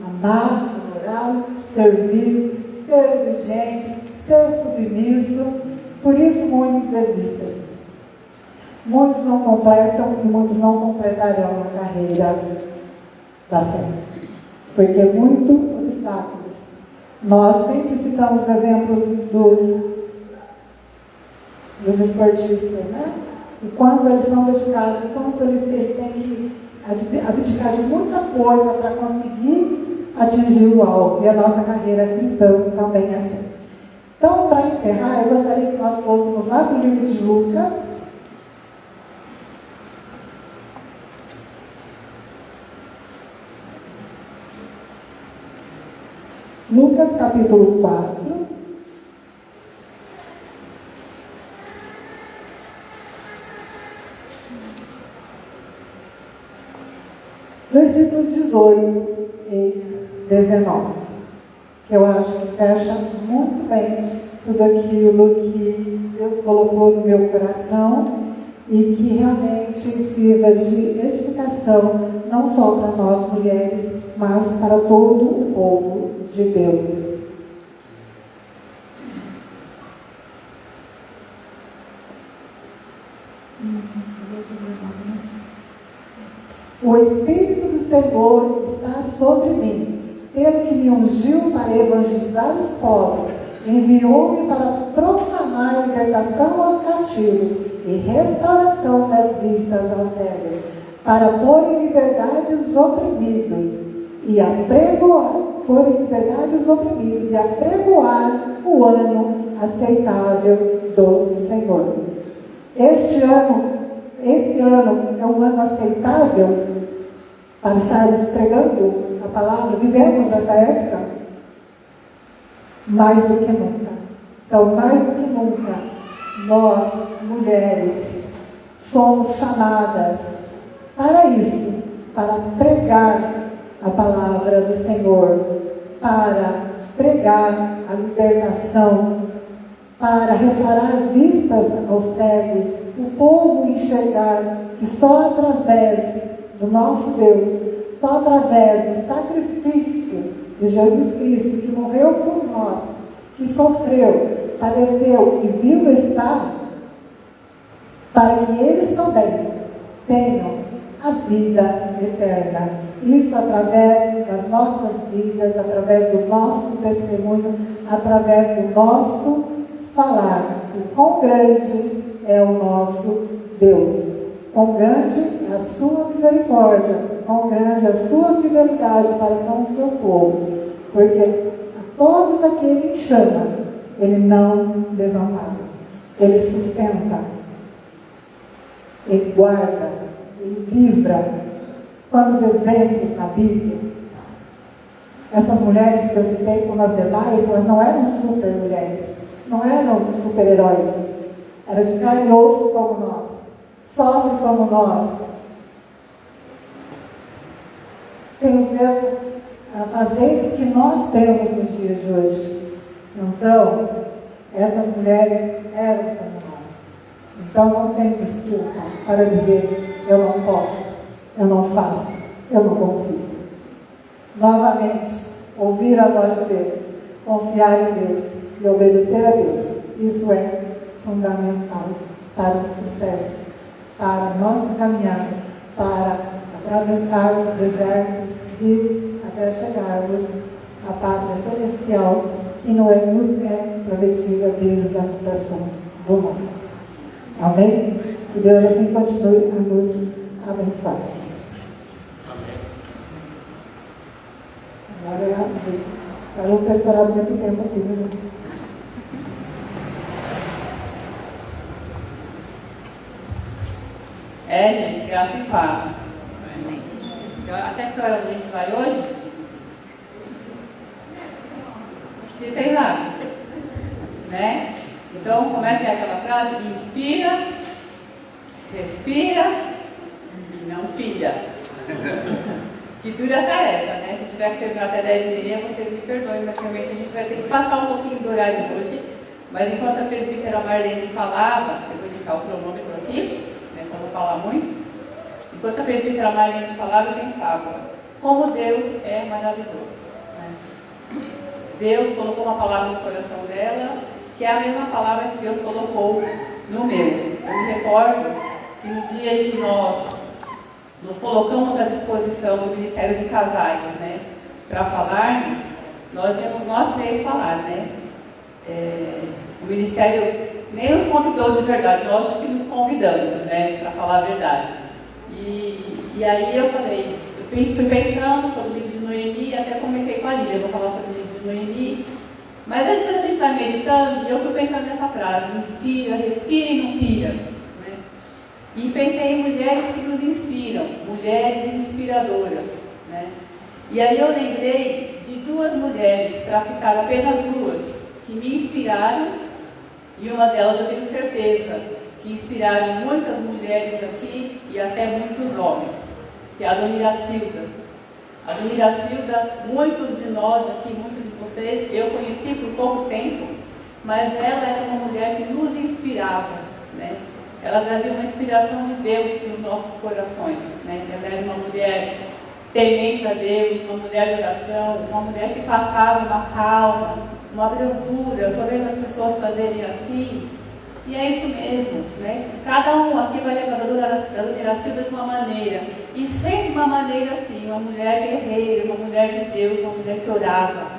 amar, adorá-lo, servir, ser obediente, ser submisso. Por isso muitos desistem. Muitos não completam e muitos não completarão a carreira da fé. Porque é muito obstáculos. Nós sempre citamos exemplos dos esportistas, né? E quando eles são dedicados, quanto eles têm que abdicar de muita coisa para conseguir atingir o alvo. E a nossa carreira cristã também é assim. Então, para encerrar, eu gostaria que nós fôssemos lá para o livro de Lucas. Lucas capítulo 4. Versículos 18 e 19. Que eu acho que fecha muito bem tudo aquilo que Deus colocou no meu coração e que realmente sirva de edificação, não só para nós mulheres, mas para todo o povo de Deus. O Espírito do Senhor está sobre mim, Ele que me ungiu para evangelizar os pobres, enviou-me para proclamar libertação aos cativos e restauração das vistas aos cegos, para pôr em liberdade os oprimidos e apregoar, o ano aceitável do Senhor. Esse ano é um ano aceitável para estarmos pregando a palavra. Vivemos essa época mais do que nunca. Então, mais do que nunca, nós, mulheres, somos chamadas para isso, para pregar a palavra do Senhor, para pregar a libertação, para restaurar vistas aos cegos, o povo enxergar que só através do nosso Deus, só através do sacrifício de Jesus Cristo, que morreu por nós, que sofreu, padeceu e vivo está, para que eles também tenham a vida eterna. Isso através das nossas vidas, através do nosso testemunho, através do nosso falar. O quão grande é o nosso Deus. Quão grande é a sua misericórdia, quão grande é a sua fidelidade para com o seu povo. Porque a todos a que Ele chama, Ele não desampara. Ele sustenta, Ele guarda, Ele livra. Quantos exemplos na Bíblia? Essas mulheres que eu citei como as demais, elas não eram super mulheres, não eram super-heróis, eram de carne e osso como nós, sofrem como nós, têm os mesmos afazeres que nós temos nos dias de hoje. Então, essas mulheres eram como nós. Então não tem desculpa para dizer eu não posso, eu não faço, eu não consigo. Novamente, ouvir a voz de Deus, confiar em Deus e obedecer a Deus. Isso é fundamental para o sucesso, para a nossa caminhada, para atravessarmos desertos, rios, até chegarmos à pátria celestial que nos é prometida desde a fundação do mundo. Amém? Que Deus assim continue a nos abençoar. Agora eu não ter estourado muito tempo aqui, né? Gente, graça e paz. Até que horas a gente vai hoje? Que sei lá, né? Então, como é que é aquela frase? Inspira, respira e não pira. Que dura a tarefa, né? Se tiver que terminar até 10h30, vocês me perdoem, mas realmente a gente vai ter que passar um pouquinho do horário de hoje. Mas enquanto a presbítera Marlene falava, eu vou deixar o cronômetro aqui, né, para não falar muito. Enquanto a presbítera Marlene falava, eu pensava, como Deus é maravilhoso, né? Deus colocou uma palavra no coração dela, que é a mesma palavra que Deus colocou no meu. Eu me recordo que no dia em que nós nos colocamos à disposição do Ministério de Casais, né, para falarmos, nós temos nós três falar, né? O Ministério nem nos convidou de verdade, nós que nos convidamos, né, para falar a verdade. E aí eu falei, fui pensando sobre o livro de Noemi, até comentei com a Lília, eu vou falar sobre o livro de Noemi, mas aí depois a gente vai meditando e eu fui pensando nessa frase, inspira, respira e não pira, né? E pensei em mulheres que nos inspiram, mulheres inspiradoras, né? E aí eu lembrei de duas mulheres, para citar apenas duas, que me inspiraram, e uma delas eu tenho certeza que inspiraram muitas mulheres aqui e até muitos homens, que é a Dona Iracilda. A Dona Iracilda, muitos de nós aqui, muitos de vocês, eu conheci por pouco tempo, mas ela era uma mulher que nos inspirava, né? Ela trazia uma inspiração de Deus para os nossos corações, né? Ela era uma mulher temente a Deus, uma mulher de oração, uma mulher que passava uma calma, uma brandura. Eu estou vendo as pessoas fazerem assim, E é isso mesmo, né? Cada um aqui vai lembrar da Dona Iracilda de uma maneira, e sempre uma maneira assim, uma mulher guerreira, uma mulher de Deus, uma mulher que orava.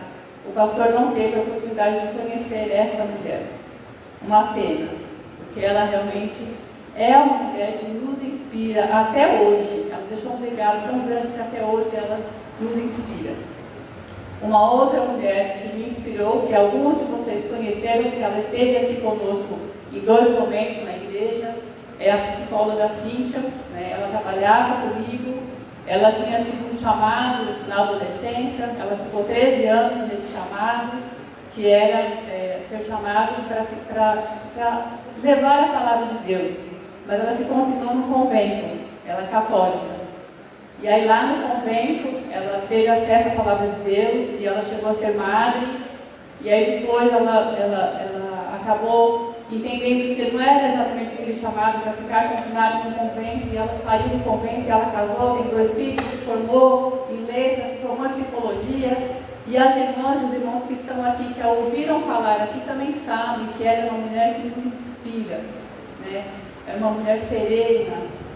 O pastor não teve a oportunidade de conhecer esta mulher. Uma pena, porque ela realmente é uma mulher que nos inspira até hoje. Ela deixou um legado tão grande que até hoje ela nos inspira. Uma outra mulher que me inspirou, que alguns de vocês conheceram, que ela esteve aqui conosco em 2 momentos na igreja, é a psicóloga Cíntia, né? Ela trabalhava comigo, ela tinha tido um chamado na adolescência, ela ficou 13 anos nesse chamado, que era ser chamado para levar a palavra de Deus, mas ela se confinou no convento, ela é católica. E aí lá no convento, ela teve acesso à palavra de Deus e ela chegou a ser madre. E aí depois ela acabou entendendo que não era exatamente aquele chamado para ficar confinada no convento. E ela saiu do convento, e ela casou, tem 2 filhos, se formou em letras, se formou em psicologia. E as irmãs e os irmãos que estão aqui, que a ouviram falar aqui, também sabem que ela é uma mulher que nos inspira, né? É uma mulher serena,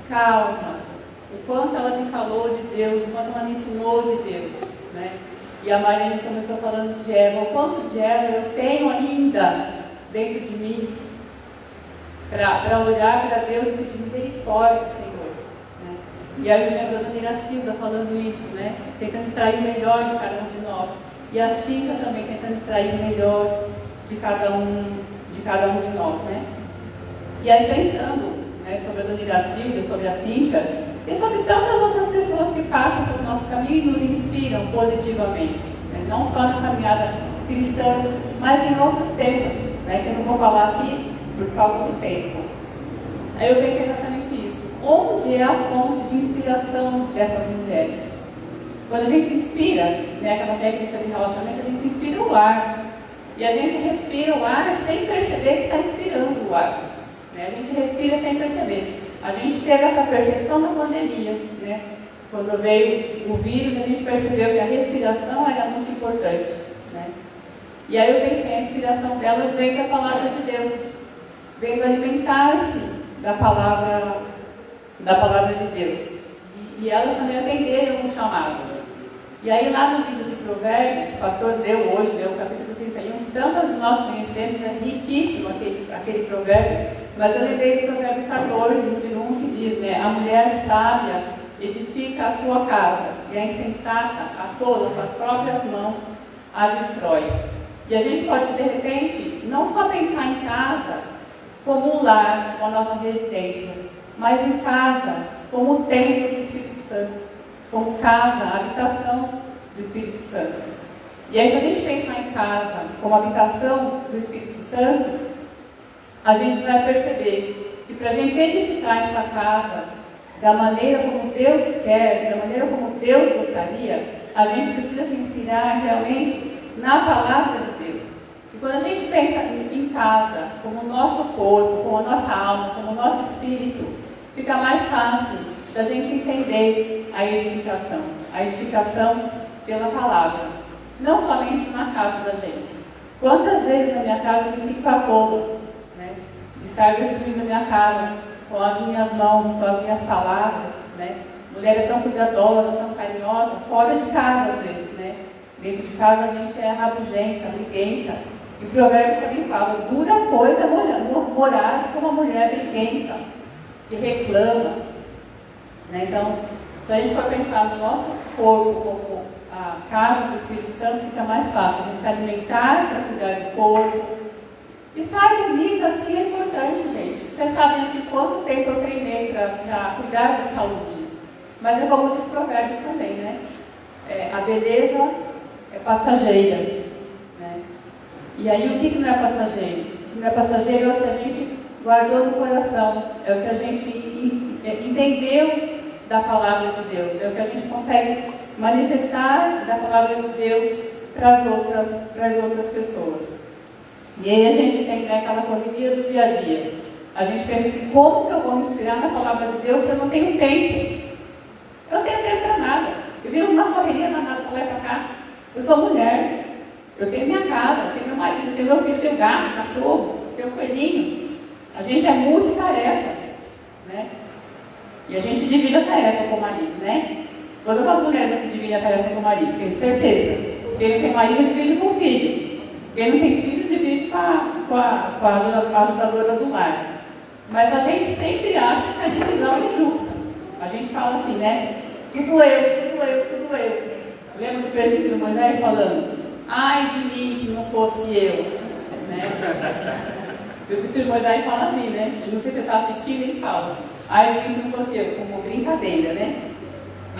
calma. O quanto ela me falou de Deus, o quanto ela me ensinou de Deus, né? E a Mariane começou falando de Eva, o quanto de Eva eu tenho ainda dentro de mim para olhar para Deus e pedir misericórdia, Senhor, né? E aí eu lembro da Dona Iracilda falando isso, né? Tentando extrair o melhor de cada um de nós. E a Cíntia também tentando extrair o melhor de cada um de nós, né? E aí pensando, né, sobre a Dona Iracilda, sobre a Cíntia, e sobre tantas outras pessoas que passam pelo nosso caminho e nos inspiram positivamente, né? Não só na caminhada cristã, mas em outros temas, né? Que eu não vou falar aqui por causa do tempo. Aí eu pensei exatamente isso. Onde é a fonte de inspiração dessas mulheres? Quando a gente inspira, né, aquela técnica de relaxamento, a gente inspira o ar. E a gente respira o ar sem perceber que está inspirando o ar, né? A gente respira sem perceber. A gente teve essa percepção na pandemia, né? Quando veio o vírus, a gente percebeu que a respiração era muito importante, né? E aí eu pensei, a inspiração delas vem da palavra de Deus, vem do alimentar-se da palavra de Deus. E elas também atenderam o chamado. E aí lá no livro de Provérbios, o pastor deu o capítulo 31, tantas de nós conhecemos, é riquíssimo aquele provérbio, mas eu lembrei do provérbio 14, número 1, que diz, né, a mulher sábia edifica a sua casa, e a insensata, a tola, com as próprias mãos, a destrói. E a gente pode, de repente, não só pensar em casa como um lar, como a nossa residência, mas em casa como o templo do Espírito Santo, como casa, a habitação do Espírito Santo. E aí, se a gente pensar em casa como habitação do Espírito Santo, a gente vai perceber que para a gente edificar essa casa da maneira como Deus quer, da maneira como Deus gostaria, a gente precisa se inspirar realmente na palavra de Deus. E quando a gente pensa em casa, como o nosso corpo, como a nossa alma, como o nosso espírito, fica mais fácil da gente entender a edificação pela palavra. Não somente na casa da gente. Quantas vezes na minha casa eu me sinto a tola, né, de estar destruindo a minha casa com as minhas mãos, com as minhas palavras, né? Mulher é tão cuidadosa, tão carinhosa, fora de casa às vezes, né? Dentro de casa a gente é rabugenta, briguenta. E o provérbio também fala, dura coisa morar com uma mulher briguenta, que reclama, né? Então, se a gente for pensar no nosso corpo como a casa do Espírito Santo, fica mais fácil. A gente se alimentar para cuidar do corpo. Estar bonita assim é importante, gente. Vocês sabem aqui quanto tempo eu treinei para cuidar da saúde. Mas é como diz Provérbios também, né? A beleza é passageira, né? E aí o que não é passageiro? O que não é passageiro é o que a gente guardou no coração, é o que a gente entendeu da palavra de Deus, é o que a gente consegue manifestar da palavra de Deus para as outras pessoas. E aí a gente tem aquela correria do dia a dia. A gente pensa assim, como que eu vou me inspirar na palavra de Deus se eu não tenho tempo? Eu não tenho tempo para nada. Eu vivo uma correria danada para lá e para cá. Eu sou mulher, eu tenho minha casa, eu tenho meu marido, eu tenho meu filho, eu tenho gato, cachorro, eu tenho coelhinho. A gente é multitarefas, né? E a gente divide a tarefa com o marido, né? Todas as mulheres aqui dividem a tarefa com o marido, tenho certeza. Quem não tem marido, divide com o filho. Quem não tem filho, divide com a ajudadora do lar. Mas a gente sempre acha que a divisão é injusta. A gente fala assim, né? Tudo eu. Lembra do presbítero Moisés falando? Ai de mim se não fosse eu. Né? O presbítero Moisés fala assim, né? Não sei se você está assistindo, ele fala. Ai de mim se não fosse eu, como brincadeira, né?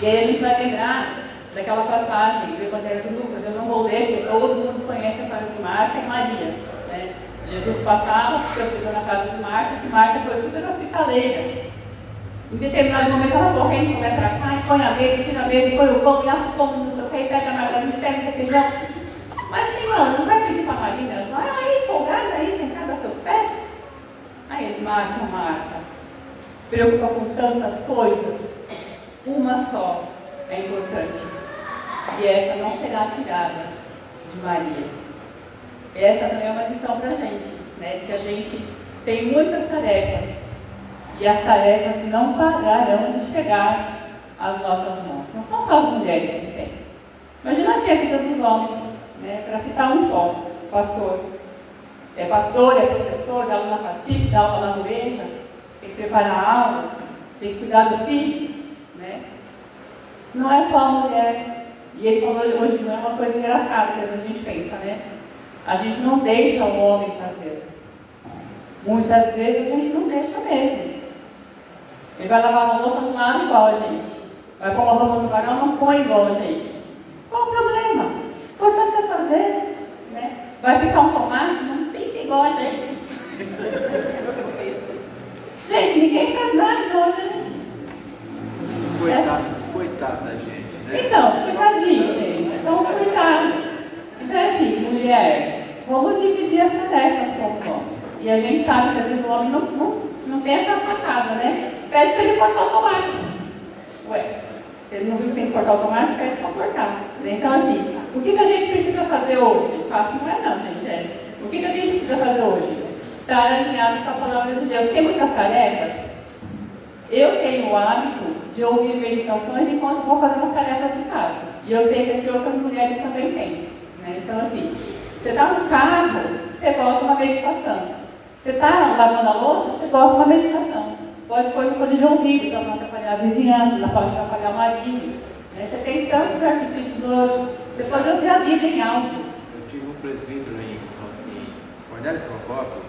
E aí a gente vai lembrar daquela passagem do Evangelho de Lucas. Eu não vou ler, porque todo mundo conhece a história de Marta e Maria. Né? Jesus passava, se hospedou na casa de Marta, que Marta foi super hospitaleira. Em determinado momento ela correndo, começa pra cá, e põe a mesa, tira a mesa, e põe o pão, e assa o pão no seu feio, pega a margarina, pega o requeijão. Mas Senhor, não vai pedir para a Maria? Ela vai aí, folgada aí, sentada aos seus pés? Aí ele, Marta, se preocupa com tantas coisas, uma só é importante. E essa não será tirada de Maria. Essa também é uma lição para a gente, né? Que a gente tem muitas tarefas e as tarefas não pararão de chegar às nossas mãos. Não são só as mulheres que têm. Imagina aqui a vida dos homens, né? Para citar um só, pastor. É pastor, é professor, dá aula na Fatip, dá aula na igreja, tem que preparar a aula, tem que cuidar do filho, né? Não é só a mulher. E ele falou hoje, não é uma coisa engraçada que às vezes a gente pensa, né? A gente não deixa o homem fazer. Muitas vezes a gente não deixa mesmo. Ele vai lavar uma louça, não lava igual a gente. Vai pôr uma roupa no varal, não põe igual a gente. Qual o problema? O importante é fazer. Né? Vai picar um tomate, não pica igual a gente. Gente, ninguém faz nada igual a gente. Coitado da gente, né? Então, coitadinho, gente. São os coitados. Então é assim, mulher, vamos dividir as tarefas com os homens. E a gente sabe que às vezes o homem não tem essa sacada, né? Pede para ele cortar o tomate. Ué, ele não viu que tem que cortar o tomate, pede para cortar. Então assim, o que a gente precisa fazer hoje? Fácil não é não, gente. O que a gente precisa fazer hoje? Estar alinhado com a palavra de Deus. Tem muitas tarefas. Eu tenho o hábito de ouvir meditações enquanto vou fazer as tarefas de casa. E eu sei que aqui outras mulheres também têm. Né? Então assim, você está no carro, você bota uma meditação. Você está lavando a louça, você bota uma meditação. Pode pôr no fone de ouvido para não atrapalhar a vizinhança, não pode atrapalhar o marido. Né? Você tem tantos artifícios hoje. Você pode ouvir a Bíblia em áudio. Eu tive um presbítero em Cornélio Procópio,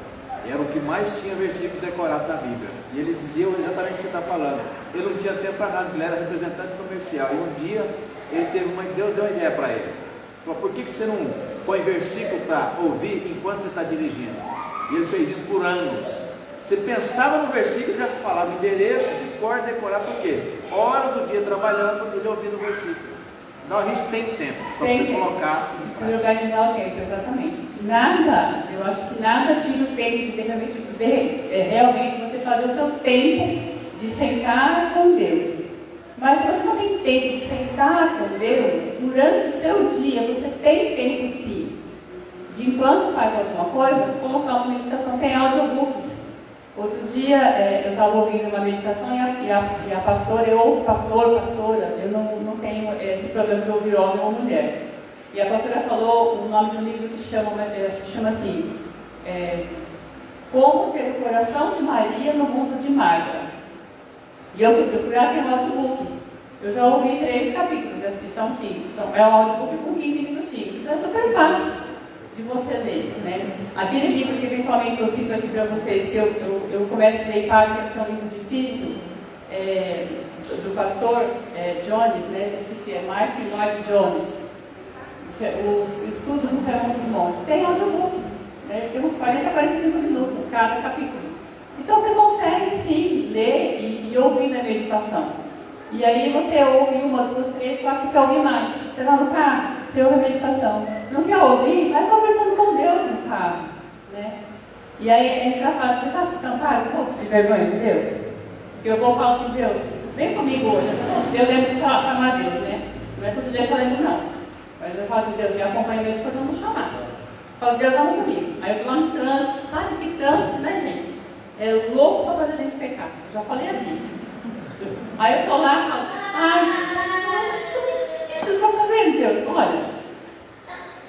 era o que mais tinha versículo decorado na Bíblia. E ele dizia exatamente o que você está falando. Ele não tinha tempo para nada, ele era representante comercial. E um dia Deus deu uma ideia para ele. Falou, por que você não põe versículo para ouvir enquanto você está dirigindo? E ele fez isso por anos. Você pensava no versículo e já falava endereço, de cor, decorar, por quê? Horas do dia trabalhando, ele ouvindo o versículo. Não, a gente tem tempo, só você colocar. Se organizar o tempo, exatamente. Nada, eu acho que nada tira o tempo de realmente você fazer o seu tempo de sentar com Deus. Mas se você não tem tempo de sentar com Deus, durante o seu dia, você tem tempo sim. De enquanto faz alguma coisa, colocar uma meditação, tem audiobooks. Outro dia eu estava ouvindo uma meditação e a pastora, eu ouço pastora, eu não tenho esse problema de ouvir homem ou mulher. E a pastora falou o nome de um livro que chama assim, Como ter o coração de Maria no mundo de Marta. E eu fui procurar ter um audiobook. Eu já ouvi 3 capítulos, é um audiobook com 15 minutinhos, então é super fácil de você ler, né? Aquele livro que eventualmente eu cito aqui para vocês, que eu começo a ler parte, que é um livro difícil, do pastor Jones, né? Esqueci, é Martin Lloyd Jones, os estudos do Sermão dos Montes, tem audiobook, né? Tem uns 40 a 45 minutos cada capítulo. Então você consegue sim ler e ouvir na meditação. E aí você ouve 1, 2, 3, 4, você quer ouvir mais. Você vai no carro, você ouve a meditação. Não quer ouvir? Vai conversando com Deus no carro. Né? E aí é engraçado, você já cantaram um pouco de vergonha de Deus? Porque eu vou falar assim, Deus, vem comigo hoje. Eu lembro de chamar Deus, né? Não é todo dia que eu lembro, não. Mas eu falo assim, Deus, me acompanha mesmo quando eu não chamar. Eu falo, Deus, vamos comigo. Aí eu tô lá no trânsito, sabe que trânsito, né, gente? é louco para fazer a gente pecar. Eu já falei aqui. Aí eu estou lá e falo, ai, mas como é difícil só ver Deus, olha.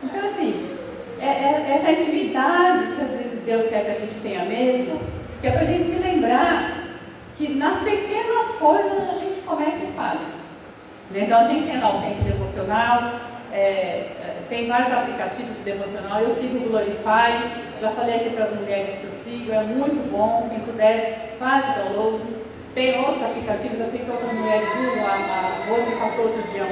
Então assim, essa intimidade que às vezes Deus quer que a gente tenha mesmo, que é para a gente se lembrar que nas pequenas coisas a gente comete falha. Então a gente tem lá o tempo devocional, tem vários aplicativos de devocional, eu sigo o Glorify, já falei aqui para as mulheres que eu sigo, é muito bom, quem puder, faz o download. Tem outros aplicativos, eu sei que outras mulheres usam, a outra passou outro dia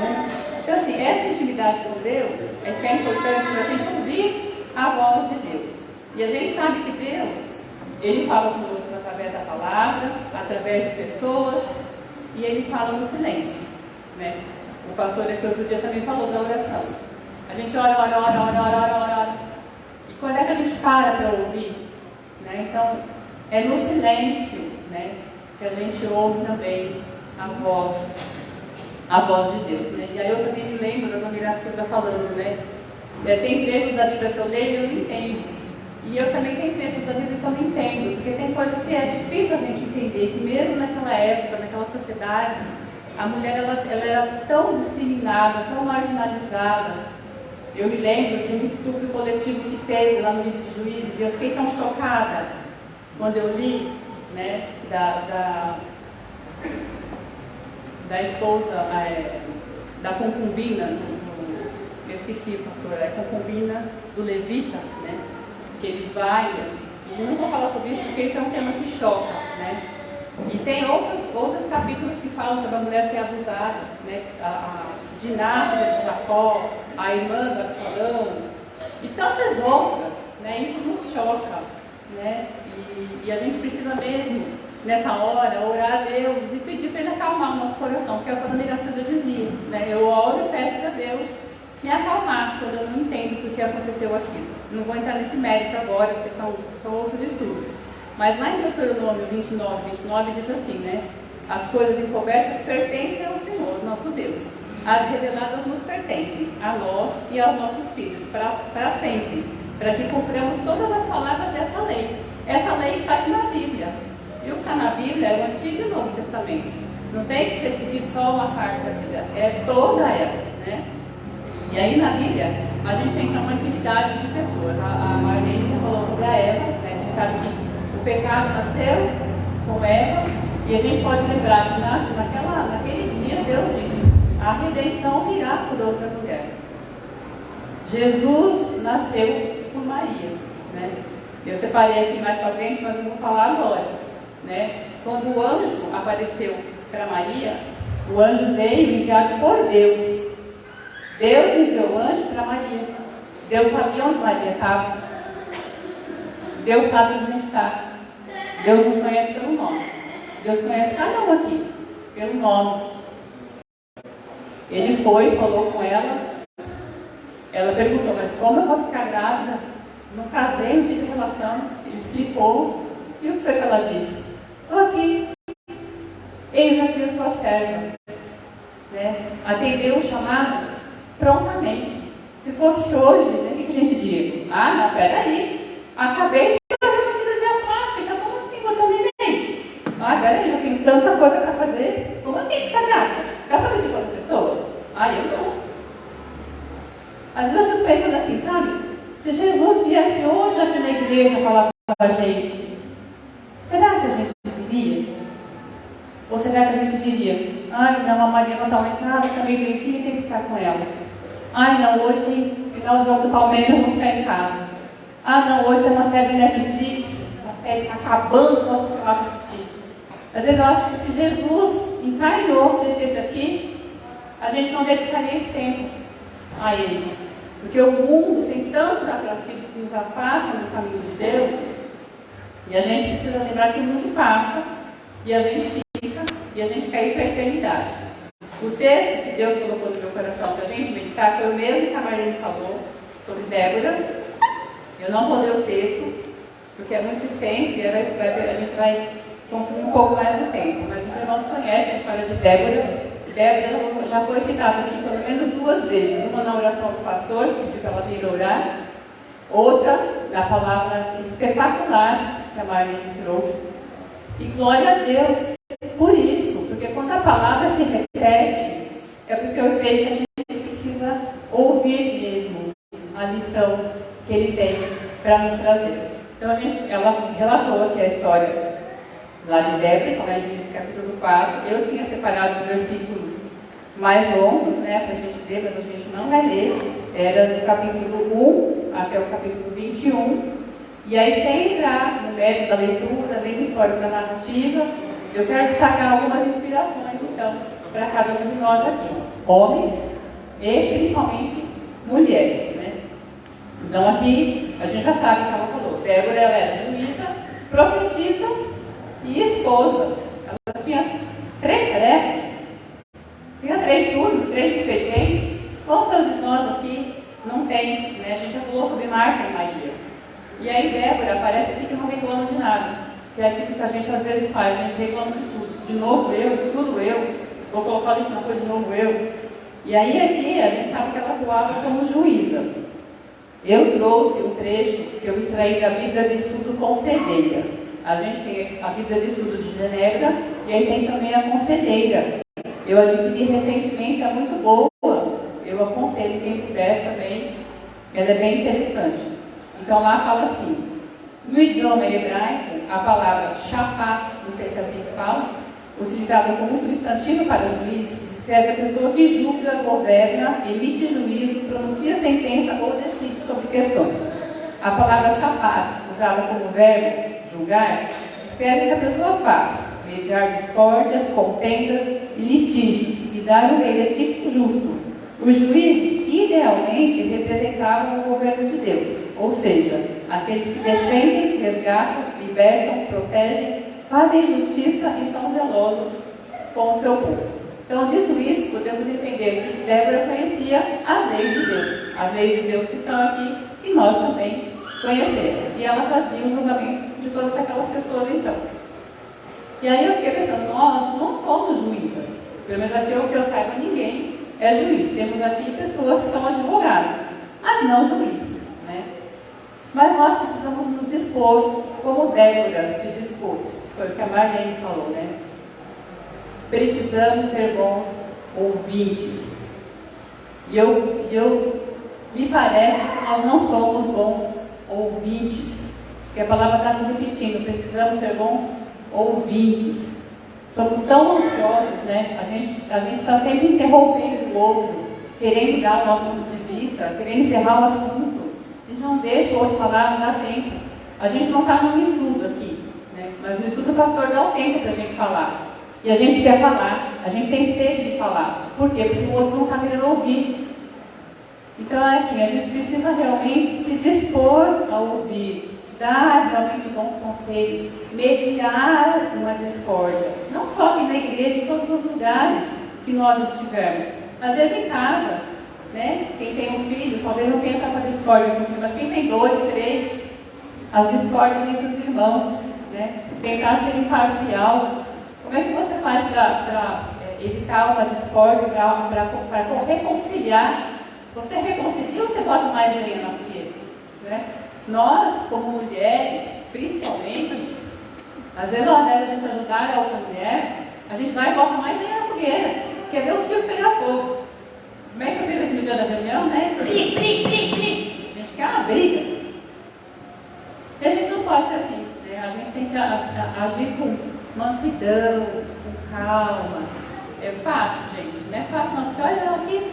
Então assim, essa intimidade com Deus é que é importante para a gente ouvir a voz de Deus. E a gente sabe que Deus, Ele fala conosco através da palavra, através de pessoas, e Ele fala no silêncio, né? O pastor aqui outro dia também falou da oração. A gente ora. E quando é que a gente para ouvir? Né? Então, é no silêncio, né, que a gente ouve também a voz de Deus. Né? E aí eu também me lembro da Dona Iracilda falando, né? Tem trechos da Bíblia que eu leio e eu não entendo. E eu também tenho trechos da Bíblia que eu não entendo, porque tem coisa que é difícil a gente entender, que mesmo naquela época, naquela sociedade, a mulher ela era tão discriminada, tão marginalizada. Eu me lembro de um estudo coletivo que teve lá no livro de Juízes, e eu fiquei tão chocada quando eu li, né, da esposa, da concubina, eu esqueci, pastor, é concubina do Levita, né, que ele vai, e eu não vou falar sobre isso porque isso é um tema que choca, né. E tem outros capítulos que falam sobre a mulher ser abusada, né? A Diná de Jacó, a irmã do Absalão, e tantas outras, né? Isso nos choca, né? E a gente precisa mesmo, nessa hora, orar a Deus e pedir para Ele acalmar o nosso coração, que é o que a Dona Iracilda dizia, né? Eu oro e peço para Deus me acalmar quando eu não entendo por que aconteceu aquilo. Não vou entrar nesse mérito agora, porque são outros estudos. Mas lá em Deuteronômio 29 diz assim, né? As coisas encobertas pertencem ao Senhor, nosso Deus. As reveladas nos pertencem, a nós e aos nossos filhos, para sempre, para que cumpramos todas as palavras dessa lei. Essa lei está aqui na Bíblia. E o que está na Bíblia é o Antigo e o Novo Testamento. Não tem que ser seguido só uma parte da Bíblia, é toda ela, né? E aí na Bíblia, a gente tem uma infinidade de pessoas. A Marlene já falou sobre a Eva, né? A gente sabe que o pecado nasceu com Eva, e a gente pode lembrar que naquele dia Deus disse, a redenção virá por outra mulher. Jesus nasceu por Maria, né? Eu separei aqui mais para frente, mas eu vou falar agora, né? Quando o anjo apareceu para Maria, o anjo veio enviado por Deus. Deus enviou o anjo para Maria. Deus sabia onde Maria estava. Deus sabe onde a gente está. Deus nos conhece pelo nome. Deus conhece cada um aqui pelo nome. Ele foi, falou com ela. Ela perguntou, mas como eu vou ficar grávida? Não casei, não tive relação. Ele explicou. E o que foi que ela disse? Estou aqui. Eis aqui a sua serva. Né? Atendeu o chamado prontamente. Se fosse hoje, né, o que a gente diria? Ah, não, peraí. Acabei de fazer cirurgia plástica. Como assim, eu também nem? Ah, peraí, já tenho tanta coisa para fazer. Como assim ficar grávida? Dá para pedir para outra pessoa? Ah, eu não. Às vezes eu fico pensando assim, sabe? Se Jesus viesse hoje aqui na igreja falar com a gente, será que a gente viria? Ou será que a gente diria, ai não, a Maria não está lá em casa, está meio doentinha, tem que ficar com ela. Ai não, hoje tem final do jogo do Palmeiras, eu vou ficar em casa. Ah não, hoje tem uma série de Netflix, a série está acabando, posso ficar lá para assistir. Às vezes eu acho que se Jesus encarnou, se descesse aqui, a gente não dedicaria esse tempo a Ele. Porque o mundo tem tantos atrativos que nos afastam do caminho de Deus, e a gente precisa lembrar que o mundo passa, e a gente fica, e a gente quer ir para a eternidade. O texto que Deus colocou no meu coração para a gente meditar foi o mesmo que a Marlene falou sobre Débora. Eu não vou ler o texto, porque é muito extenso e a gente vai consumir um pouco mais do tempo. Mas os irmãos conhecem a história de Débora. Débora já foi citada aqui pelo menos 2 vezes. Uma na oração do pastor, que pediu para ela vir orar. Outra da palavra espetacular que a Marlene trouxe. E glória a Deus por isso, porque quando a palavra se repete, é porque eu creio que a gente precisa ouvir mesmo a lição que ele tem para nos trazer. Então, ela relatou aqui a história lá de Débora, como a gente disse, capítulo 4. Eu tinha separado os versículos mais longos, né, para a gente ler, mas a gente não vai ler. Era do capítulo 1 até o capítulo 21. E aí, sem entrar no mérito da leitura, nem no histórico da narrativa, eu quero destacar algumas inspirações, então, para cada um de nós aqui. Homens e, principalmente, mulheres, né? Então, aqui, a gente já sabe o que ela falou. Débora, ela era juíza, profetisa e esposa. Ela tinha 3 tarefas. Tinha 3 turnos, 3 expedientes. Quantas de nós aqui não tem, né? A gente já falou sobre Marta e Maria. E aí Débora aparece aqui que não reclama de nada. Que é aquilo que a gente às vezes faz, a gente reclama de tudo. De novo eu, tudo eu. Vou colocar isso na coisa de novo eu. E aí aqui a gente sabe que ela atuava como juíza. Eu trouxe um trecho que eu extraí da Bíblia de Estudo Conselheira. A gente tem a Bíblia de Estudo de Genebra e aí tem também a Conselheira. Eu adquiri recentemente, é muito boa. Eu aconselho quem puder também. Ela é bem interessante. Então lá fala assim: no idioma hebraico, a palavra shapat, não sei se é assim que fala, utilizada como substantivo para juiz, descreve a pessoa que julga, governa, emite juízo, pronuncia sentença ou decide sobre questões. A palavra shapat, usada como verbo julgar, descreve o que a pessoa faz: mediar discórdias, contendas e litígios e dar um veredicto justo. Os juízes, idealmente, representavam o governo de Deus, ou seja, aqueles que defendem, resgatam, libertam, protegem, fazem justiça e são zelosos com o seu povo. Então, dito isso, podemos entender que Débora conhecia as leis de Deus, as leis de Deus que estão aqui e nós também conhecemos. E ela fazia o julgamento de todas aquelas pessoas, então. E aí eu fiquei pensando, nós não somos juízas, pelo menos aqui o que eu saiba, ninguém é juiz. Temos aqui pessoas que são advogados, mas não juízes, né? Mas nós precisamos nos dispor como Débora se dispôs. Foi o que a Marlene falou, né? Precisamos ser bons ouvintes. E eu me parece que nós não somos bons ouvintes. Porque a palavra está se repetindo. Precisamos ser bons ouvintes. Somos tão ansiosos, né? A gente está sempre interrompendo o outro, querendo dar o nosso ponto de vista, querendo encerrar o assunto. A gente não deixa o outro falar, não dá tempo. A gente não está num estudo aqui, né? Mas no estudo o pastor dá o tempo para a gente falar. E a gente quer falar, a gente tem sede de falar. Por quê? Porque o outro não está querendo ouvir. Então, é assim, a gente precisa realmente se dispor a ouvir, dar realmente bons conselhos, mediar uma discórdia. Não só aqui na igreja, em todos os lugares que nós estivermos. Às vezes em casa, né? Quem tem um filho, talvez não tenha tanta discórdia com o filho, mas quem tem 2, 3, as discórdias entre os irmãos, né? Tentar ser imparcial. Como é que você faz para evitar uma discórdia, para reconciliar? Você reconcilia ou você bota mais lenha na fogueira? Né? Nós, como mulheres, principalmente, às vezes ao invés de a gente ajudar a outra mulher, a gente vai e bota mais lenha na fogueira. Quer ver os fios pegar fogo. Como é que eu fiz aqui no dia da reunião, né? Brim, brim, brim, brim. A gente quer uma briga. E a gente não pode ser assim, né? A gente tem que agir com mansidão, com calma. É fácil, gente? Não é fácil não, porque olha aqui.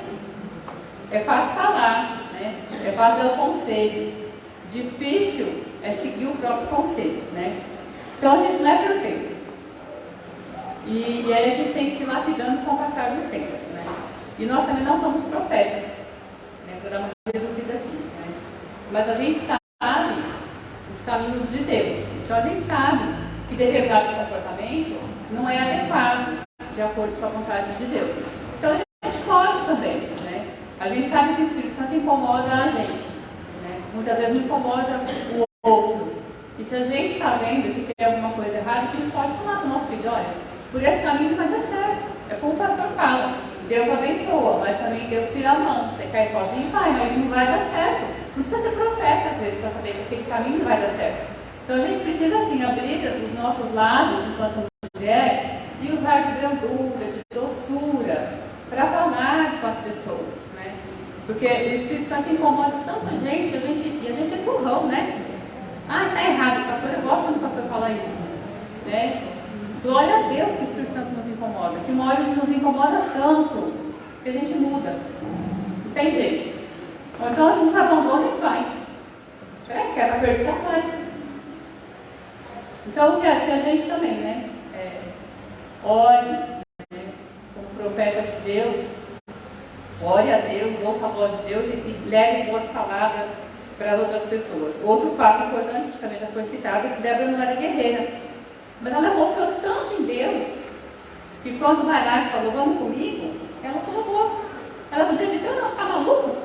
É fácil falar, né? É fácil dar o conselho. Difícil é seguir o próprio conselho, né? Então a gente não é perfeito. E aí a gente tem que se lapidando com o passar do tempo, né? E nós também não somos profetas, né? Vou dar uma reduzida aqui, né? Mas a gente sabe os caminhos de Deus. Então a gente sabe que determinado comportamento não é adequado de acordo com a vontade de Deus. Então a gente pode também, né? A gente sabe que o Espírito Santo incomoda a gente, né? Muitas vezes incomoda o outro. E se a gente está vendo que tem alguma coisa errada, a gente pode falar para o nosso filho: olha, por esse caminho não vai dar certo. É como o pastor fala, Deus abençoa, mas também Deus tira a mão. Você quer ir sozinho? Vai, mas não vai dar certo. Não precisa ser profeta, às vezes, para saber que caminho vai dar certo. Então, a gente precisa, assim, abrir os nossos lábios, enquanto mulher, e usar de brandura, de doçura, para falar com as pessoas, né? Porque o Espírito Santo incomoda tanta gente, e a gente é burrão, né? Ah, tá errado, pastor, eu gosto quando o pastor fala isso, né? Glória a Deus que o Espírito Santo nos incomoda, que uma hora ele nos incomoda tanto, que a gente muda. Não tem jeito. Ou então ele nos abandona e vai. Quer a perdição, vai. Então, que a gente também, né? Ore, né, como profeta de Deus, ore a Deus, ouça a voz de Deus e que leve boas palavras para as outras pessoas. Outro fato importante, que também já foi citado, é que Débora não era guerreira. Mas ela confiou tanto em Deus, que quando o Baraque falou, vamos comigo, ela colocou. Ela podia dizer, Deus não ficar maluco?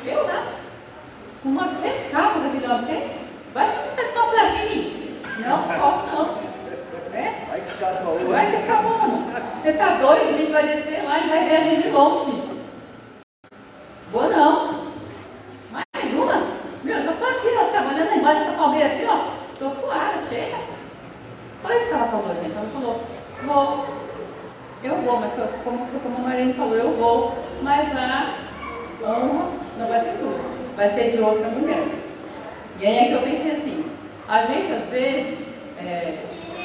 Eu nada. Com 900 carros aquele homem tem? Vai ficar com uma flechinha em mim. Não posso não. Né? Vai que escapa hoje. Vai que escapa uma. Você está doido? A gente vai descer lá e vai ver a gente de longe. Vou não. Mais uma? Meu, já estou aqui, ó, trabalhando lá embaixo dessa palmeira aqui, ó. Estou suada, chega. Olha isso que ela falou, gente. Ela falou, vou. Eu vou, mas como a Marina falou, eu vou. Mas a honra não vai ser tudo. Vai ser de outra mulher. E aí é que eu pensei assim, a gente às vezes,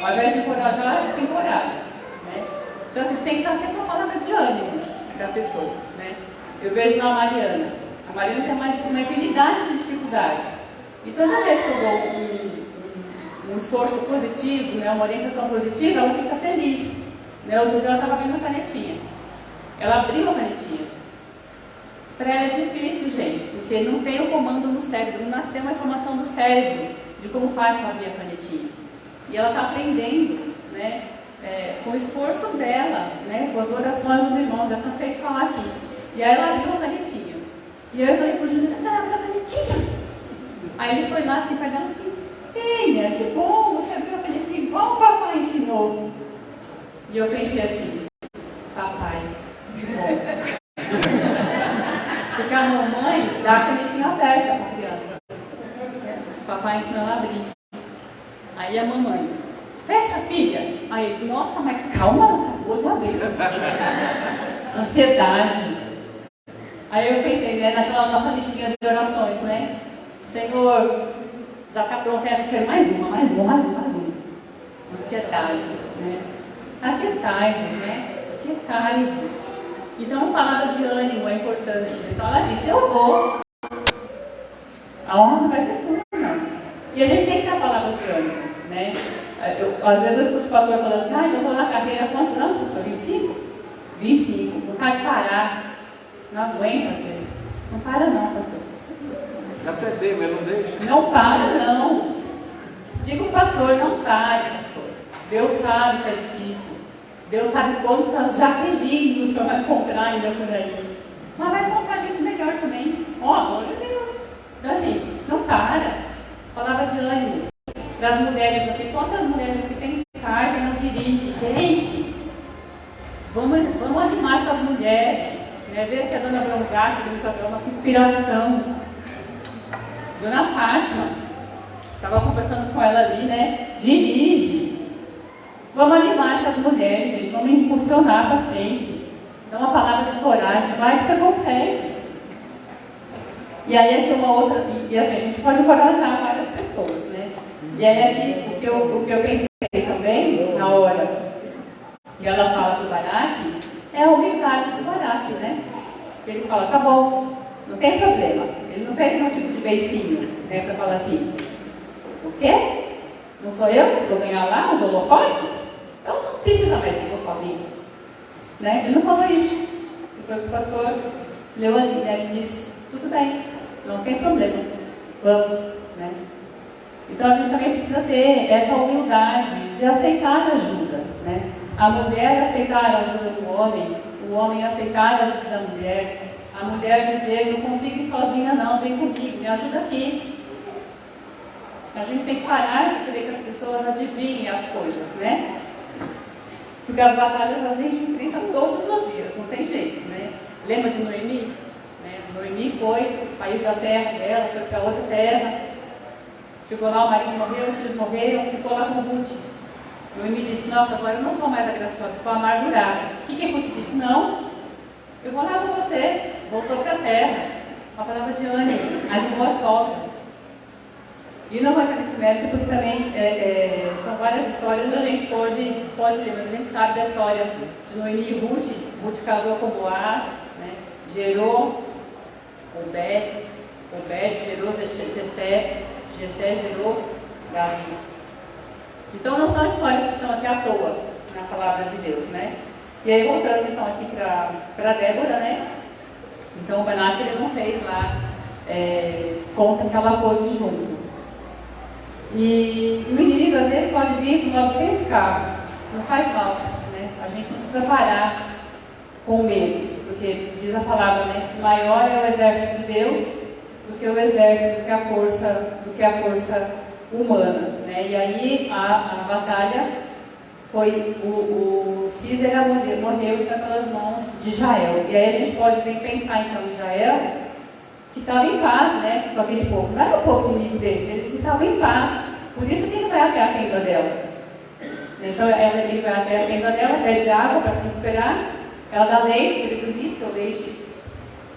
ao invés de encorajar, se encoraja. Né? Então assim, tem que estar sempre uma palavra de ânimo para a pessoa. Né? Eu vejo na Mariana. A Mariana tem uma infinidade de dificuldades. E toda vez que eu dou um esforço positivo, né, uma orientação positiva, ela fica feliz. Né? Outro dia ela estava vendo a canetinha. Ela abriu a canetinha. Para ela é difícil, gente, porque não tem o comando no cérebro, não nasceu uma informação do cérebro de como faz para abrir a canetinha. E ela está aprendendo, né, com o esforço dela, né, com as orações dos irmãos, já cansei de falar aqui. E aí ela abriu a canetinha. E eu falei para o Júnior, ela abriu a canetinha. Aí ele foi lá assim, pegando assim, filha, que bom, você abriu a canetinha igual o papai ensinou. E eu pensei assim, papai, que bom. Porque a mamãe dá a canetinha aberta para a criança. O papai ensinou ela a abrir. Aí a mamãe, fecha, filha. Aí ele, nossa, mas calma, ela acabou de abrir. Ansiedade. Aí eu pensei, né, naquela nossa listinha de orações, né? Senhor, já está pronta essa, quero mais uma. Ansiedade, né? Aquietai-vos, né? Aquietai-vos. Então, a palavra de ânimo é importante. Então, ela disse, eu vou. A honra não vai ser tudo, não. E a gente tem que ter a palavra de ânimo, né? Às vezes eu escuto o pastor falando assim, eu estou na carreira há quantos anos, pastor? 25? 25. Vontade de parar. Não aguento, às vezes. Não para não, pastor. Já tentei, mas não deixa. Não para, não. Diga o pastor, não pare, pastor. Deus sabe que é difícil. Deus sabe quantas Jaqueline o senhor vai comprar ainda por aí. Mas vai comprar gente melhor também. Glória a Deus. Então assim, não para. Palavra de ânimo. Para as mulheres aqui, quantas mulheres aqui têm carga e não dirigem? Gente, vamos animar essas mulheres. Né? Ver que a dona Bronzatti, a Isabel, nossa inspiração. Dona Fátima, estava conversando com ela ali, né? Dirige. Vamos animar essas mulheres, gente. Vamos impulsionar para frente. Dá uma palavra de coragem. Vai que você consegue. E aí aqui uma outra... E assim, a gente pode encorajar várias pessoas, né? E aí aqui o que eu pensei também, na hora que ela fala do Baraque, é a humildade do Baraque, né? Ele fala, tá bom, não tem problema. Ele não fez nenhum tipo de beicinho, né? Para falar assim, o quê? Não sou eu que vou ganhar lá os holofotes? Então não precisa mais ir, vou sozinho. Né? Ele não falou isso. Depois o pastor leu ali, né? Ele disse, tudo bem, não tem problema, vamos. Né? Então a gente também precisa ter essa humildade de aceitar a ajuda. Né? A mulher aceitar a ajuda do homem, o homem aceitar a ajuda da mulher, a mulher dizer, não consigo ir sozinha não, vem comigo, me ajuda aqui. A gente tem que parar de querer que as pessoas adivinhem as coisas, né? Porque as batalhas a gente enfrenta todos os dias, não tem jeito, né? Lembra de Noemi? Né? Noemi foi, saiu da terra dela, foi para outra terra. Chegou lá, o marido morreu, os filhos morreram, ficou lá com Ruth. Noemi disse, nossa, agora eu não sou mais agraciada, estou amargurada. O que Ruth disse? Não, eu vou lá com você. Voltou para a terra. Uma palavra de ânimo, animou a sogra. E não vai ter esse mérito, porque também são várias histórias, a gente pode ler, mas a gente sabe da história de Noemi e Ruth. Ruth casou com Boaz, né? Gerou Obed gerou Jessé gerou Davi. Então não são histórias que estão aqui à toa na palavra de Deus, né? E aí voltando então aqui para Débora, né? Então o Benato ele não fez lá conta que ela fosse junto. E o inimigo às vezes pode vir com 900 carros, não faz mal, né? A gente não precisa parar com medo, porque diz a palavra, né? Maior é o exército de Deus do que o exército, do que a força humana, né? E aí a batalha foi o Císera morreu pelas mãos de Jael. E aí a gente pode pensar então em Jael, que estava em paz, né, com aquele povo. Não era o povo inimigo deles, eles estavam em paz. Por isso que ele vai até a tenda dela. Então ele vai até a tenda dela, pede água para se recuperar. Ela dá leite para ele dormir, porque o leite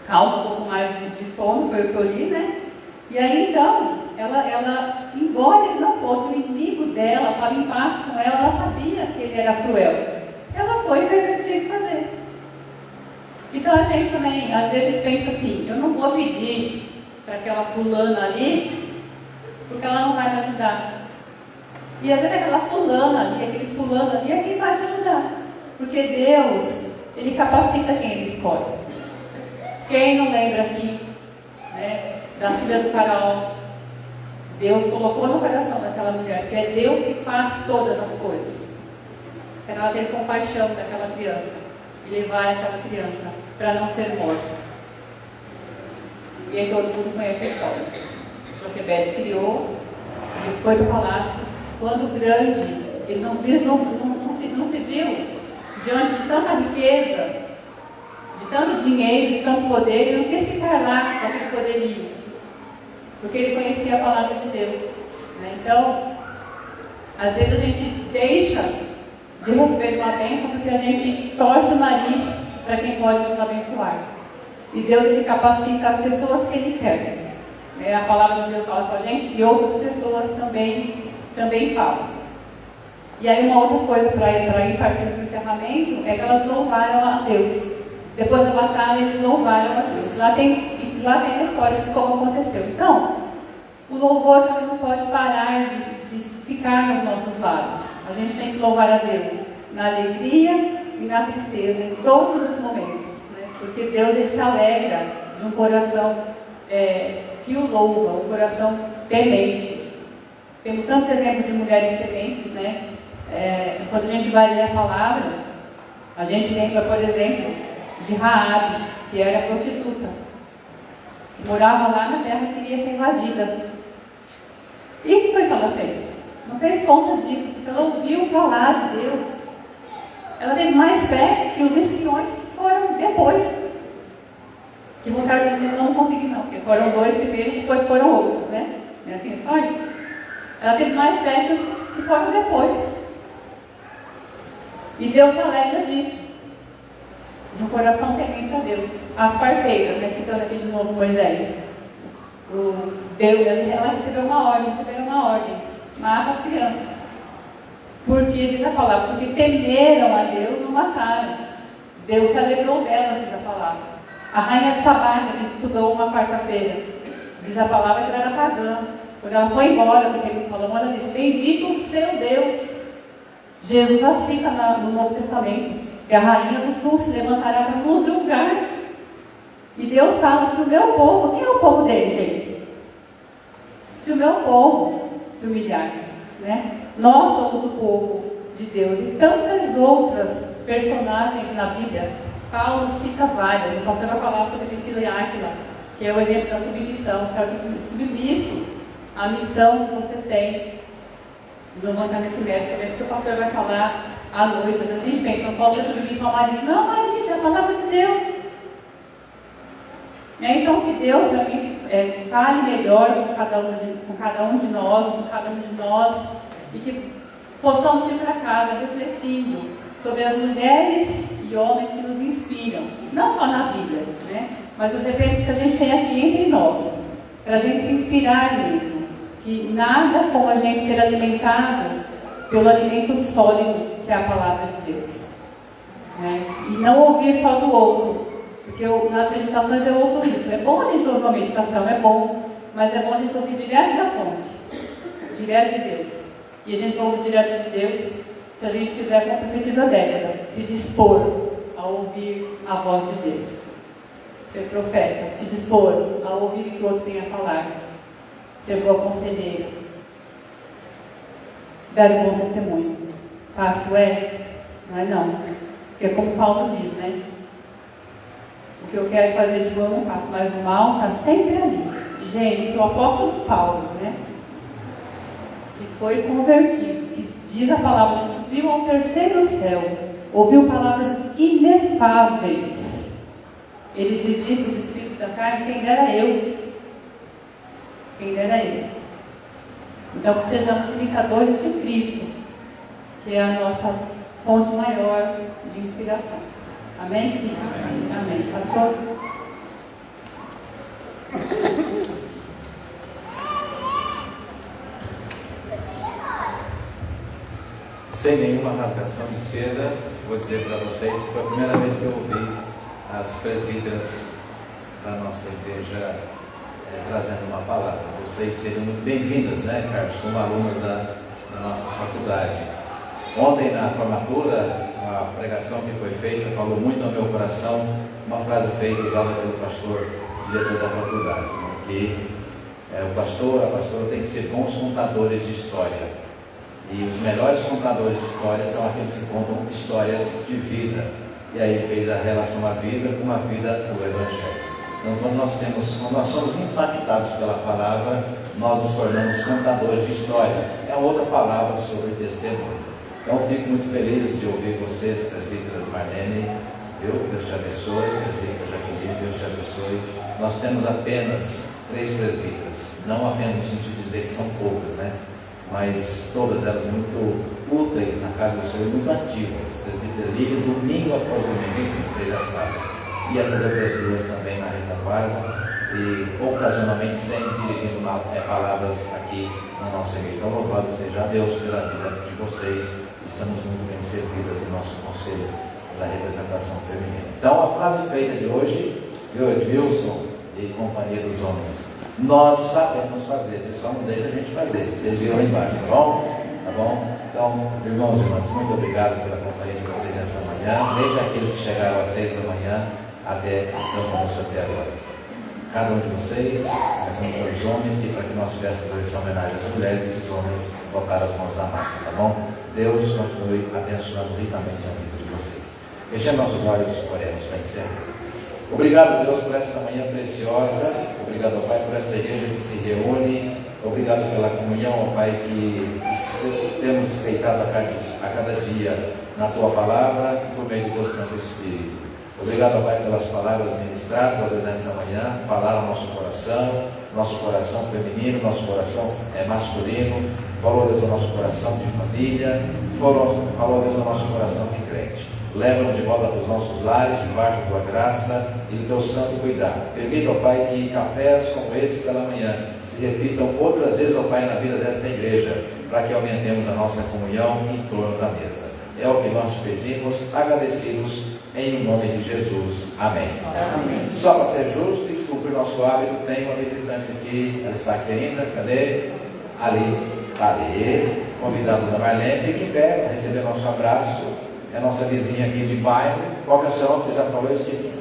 causa um pouco mais de sono, foi o que eu li, né? E aí então, ela, embora ele não fosse o inimigo dela, estava em paz com ela sabia que ele era cruel. Ela foi e fez o que tinha que fazer. Então a gente também, às vezes, pensa assim, eu não vou pedir para aquela fulana ali, porque ela não vai me ajudar. E às vezes aquela fulana ali, aquele fulano ali é quem vai te ajudar. Porque Deus, Ele capacita quem Ele escolhe. Quem não lembra aqui, né, da filha do faraó? Deus colocou no coração daquela mulher, que é Deus que faz todas as coisas. Para ela ter compaixão daquela criança e levar aquela criança para não ser morta. E aí todo mundo conhece a história. Joquebede criou, ele foi para o palácio. Quando grande, ele não se viu diante de tanta riqueza, de tanto dinheiro, de tanto poder, ele não quis ficar lá com aquele poderio, porque ele conhecia a palavra de Deus, né? Então, às vezes a gente deixa de receber uma bênção porque a gente torce o nariz para quem pode nos abençoar. E Deus, Ele capacita as pessoas que Ele quer. A palavra de Deus fala com a gente e outras pessoas também falam. E aí uma outra coisa para ir partindo para o encerramento é que elas louvaram a Deus. Depois da batalha, eles louvaram a Deus. Lá tem a história de como aconteceu. Então, o louvor também não pode parar de ficar nos nossos lábios. A gente tem que louvar a Deus na alegria e na tristeza, em todos os momentos, né? Porque Deus, Ele se alegra de um coração que o louva, um coração temente. Temos tantos exemplos de mulheres tementes, né? Quando a gente vai ler a palavra, a gente lembra, por exemplo, de Raabe, que era prostituta, que morava lá na terra e queria ser invadida. E o que foi que ela fez? Não fez conta disso, porque ela ouviu falar de Deus. Ela teve mais fé que os espiões que foram depois. Que voltaram a dizer, não consegui não, porque foram 2 primeiro e depois foram outros, né? É assim a história? Ela teve mais fé que os que foram depois. E Deus se alegra disso. No coração temente a Deus. As parteiras, né? Citando aqui de novo Moisés. Ela recebeu uma ordem. Mata as crianças. Porque, diz a palavra, porque temeram a Deus, não mataram. Deus se alegrou delas, diz a palavra. A rainha de Sabá, que estudou uma quarta-feira, diz a palavra que ela era pagã. Quando ela foi embora do rei de Salomão, ela disse, bendito o seu Deus. Jesus a cita no Novo Testamento, que a rainha do sul se levantará para nos julgar. E Deus fala, se o meu povo, quem é o povo dele, gente? Se o meu povo se humilhar, né? Nós somos o povo de Deus. E tantas outras personagens na Bíblia, Paulo cita várias. O pastor vai falar sobre Priscila e Áquila, que é o exemplo da submissão, que é submisso à missão que você tem. Não vou entrar nesse mérito também, porque o pastor vai falar à noite. Mas a gente pensa, não posso ser submisso ao marido. Não, marido, é a palavra de Deus. Então, que Deus realmente fale melhor com cada um de nós, e que possamos ir para casa refletindo sobre as mulheres e homens que nos inspiram, não só na Bíblia, né? Mas os eventos que a gente tem aqui entre nós, para a gente se inspirar mesmo, que nada como a gente ser alimentado pelo alimento sólido que é a palavra de Deus, né? E não ouvir só do outro, porque nas meditações eu ouço isso. É bom a gente ouvir uma meditação, é bom, mas é bom a gente ouvir direto da fonte, direto de Deus. E a gente ouve direto de Deus se a gente quiser, como profetiza a Débora, se dispor a ouvir a voz de Deus, ser profeta, se dispor a ouvir o que o outro tem a falar, ser boa conselheira, dar um bom testemunho. Fácil é? Não é não. Porque como Paulo diz, né? O que eu quero fazer de bom eu não faço, mas o mal está sempre ali. Gente, o apóstolo Paulo, né? Que foi convertido, que diz a palavra, subiu ao terceiro céu, ouviu palavras inefáveis. Ele diz isso do espírito da carne, quem dera eu. Quem dera eu. Então, que sejamos imitadores de Cristo, que é a nossa fonte maior de inspiração. Amém? Amém. Pastor? Sem nenhuma rasgação de seda, vou dizer para vocês que foi a primeira vez que eu ouvi as presbíteras da nossa igreja trazendo uma palavra. Vocês seriam muito bem-vindas, né, Carlos, como alunas da nossa faculdade. Ontem, na formatura, a pregação que foi feita falou muito ao meu coração, uma frase feita usada pelo pastor, diretor da faculdade, né, que o pastor, a pastora tem que ser bons contadores de história. E os melhores contadores de histórias são aqueles que contam histórias de vida. E aí fez a relação à vida com a vida do Evangelho. Então, quando nós somos impactados pela palavra, nós nos tornamos contadores de história. É outra palavra sobre testemunho. Então, fico muito feliz de ouvir vocês, presbíteras Marlene. Deus te abençoe, presbítera Jaqueline, Deus te abençoe. Nós temos apenas 3 presbíteras, não apenas no sentido de dizer que são poucas, né? Mas todas elas muito úteis na casa do Senhor, muito ativas. Presbítera Lígia, domingo após domingo, enfim, vocês já sabem. E essas outras duas também na retaguarda, e ocasionalmente sempre dirigindo palavras aqui na nossa igreja. Então, louvado seja Deus pela vida de vocês. Estamos muito bem servidas em nosso conselho da representação feminina. Então, a frase feita de hoje, Wilson e companhia dos homens. Nós sabemos fazer, vocês só não deixam a gente fazer. Vocês viram aí embaixo, tá bom? Tá bom? Então, irmãos e irmãs, muito obrigado pela companhia de vocês nessa manhã. Desde aqueles que chegaram às 6 da manhã até que estão conosco até agora. Cada um de vocês, começando pelos homens, e para que nós tivéssemos hoje essa homenagem às mulheres, esses homens botaram as mãos na massa, tá bom? Deus continue abençoando ricamente a vida de vocês. Fechando nossos olhos, oremos para encerrar. Obrigado, Deus, por esta manhã preciosa. Obrigado, Pai, por essa igreja que se reúne. Obrigado pela comunhão, Pai, que temos respeitado a cada dia na Tua palavra e por meio do Teu Santo Espírito. Obrigado, Pai, pelas palavras ministradas, ó Deus, nesta manhã. Falaram ao nosso coração feminino, nosso coração masculino. Falou, Deus, ao nosso coração de família. Falou, Deus, ao nosso coração de crente. Leva-nos de volta para os nossos lares, debaixo da Tua graça e do Teu santo cuidado. Permita, ó Pai, que cafés como esse pela manhã se repitam outras vezes, ó Pai, na vida desta igreja, para que aumentemos a nossa comunhão em torno da mesa. É o que nós te pedimos, agradecidos, em nome de Jesus. Amém. Amém. Só para ser justo e cumprir nosso hábito, tem uma visitante aqui, ela está aqui ainda, cadê? Ali, convidado da Marlene, fique em pé, para receber nosso abraço. É a nossa vizinha aqui de bairro. Qual que é o seu nome? Você já falou, eu esqueci.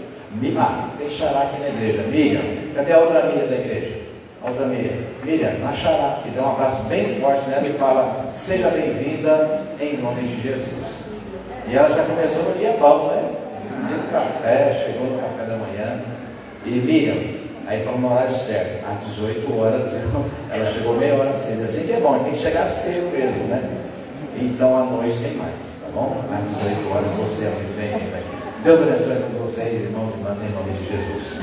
Tem xará aqui na igreja. Miriam, cadê a outra Miriam da igreja? A outra Miriam. Miriam, na xará, que dá um abraço bem forte nela e fala, seja bem-vinda em nome de Jesus. E ela já começou no dia bom, né? No dia do café, chegou no café da manhã. E Miriam, aí falou no horário certo, às 18 horas, ela chegou meia hora cedo. Assim que é bom, tem que chegar cedo mesmo, né? Então à noite tem mais. Bom, às 18 horas você é muito bem-vindo aqui. Deus abençoe a todos vocês, irmãos e irmãs, em nome de Jesus.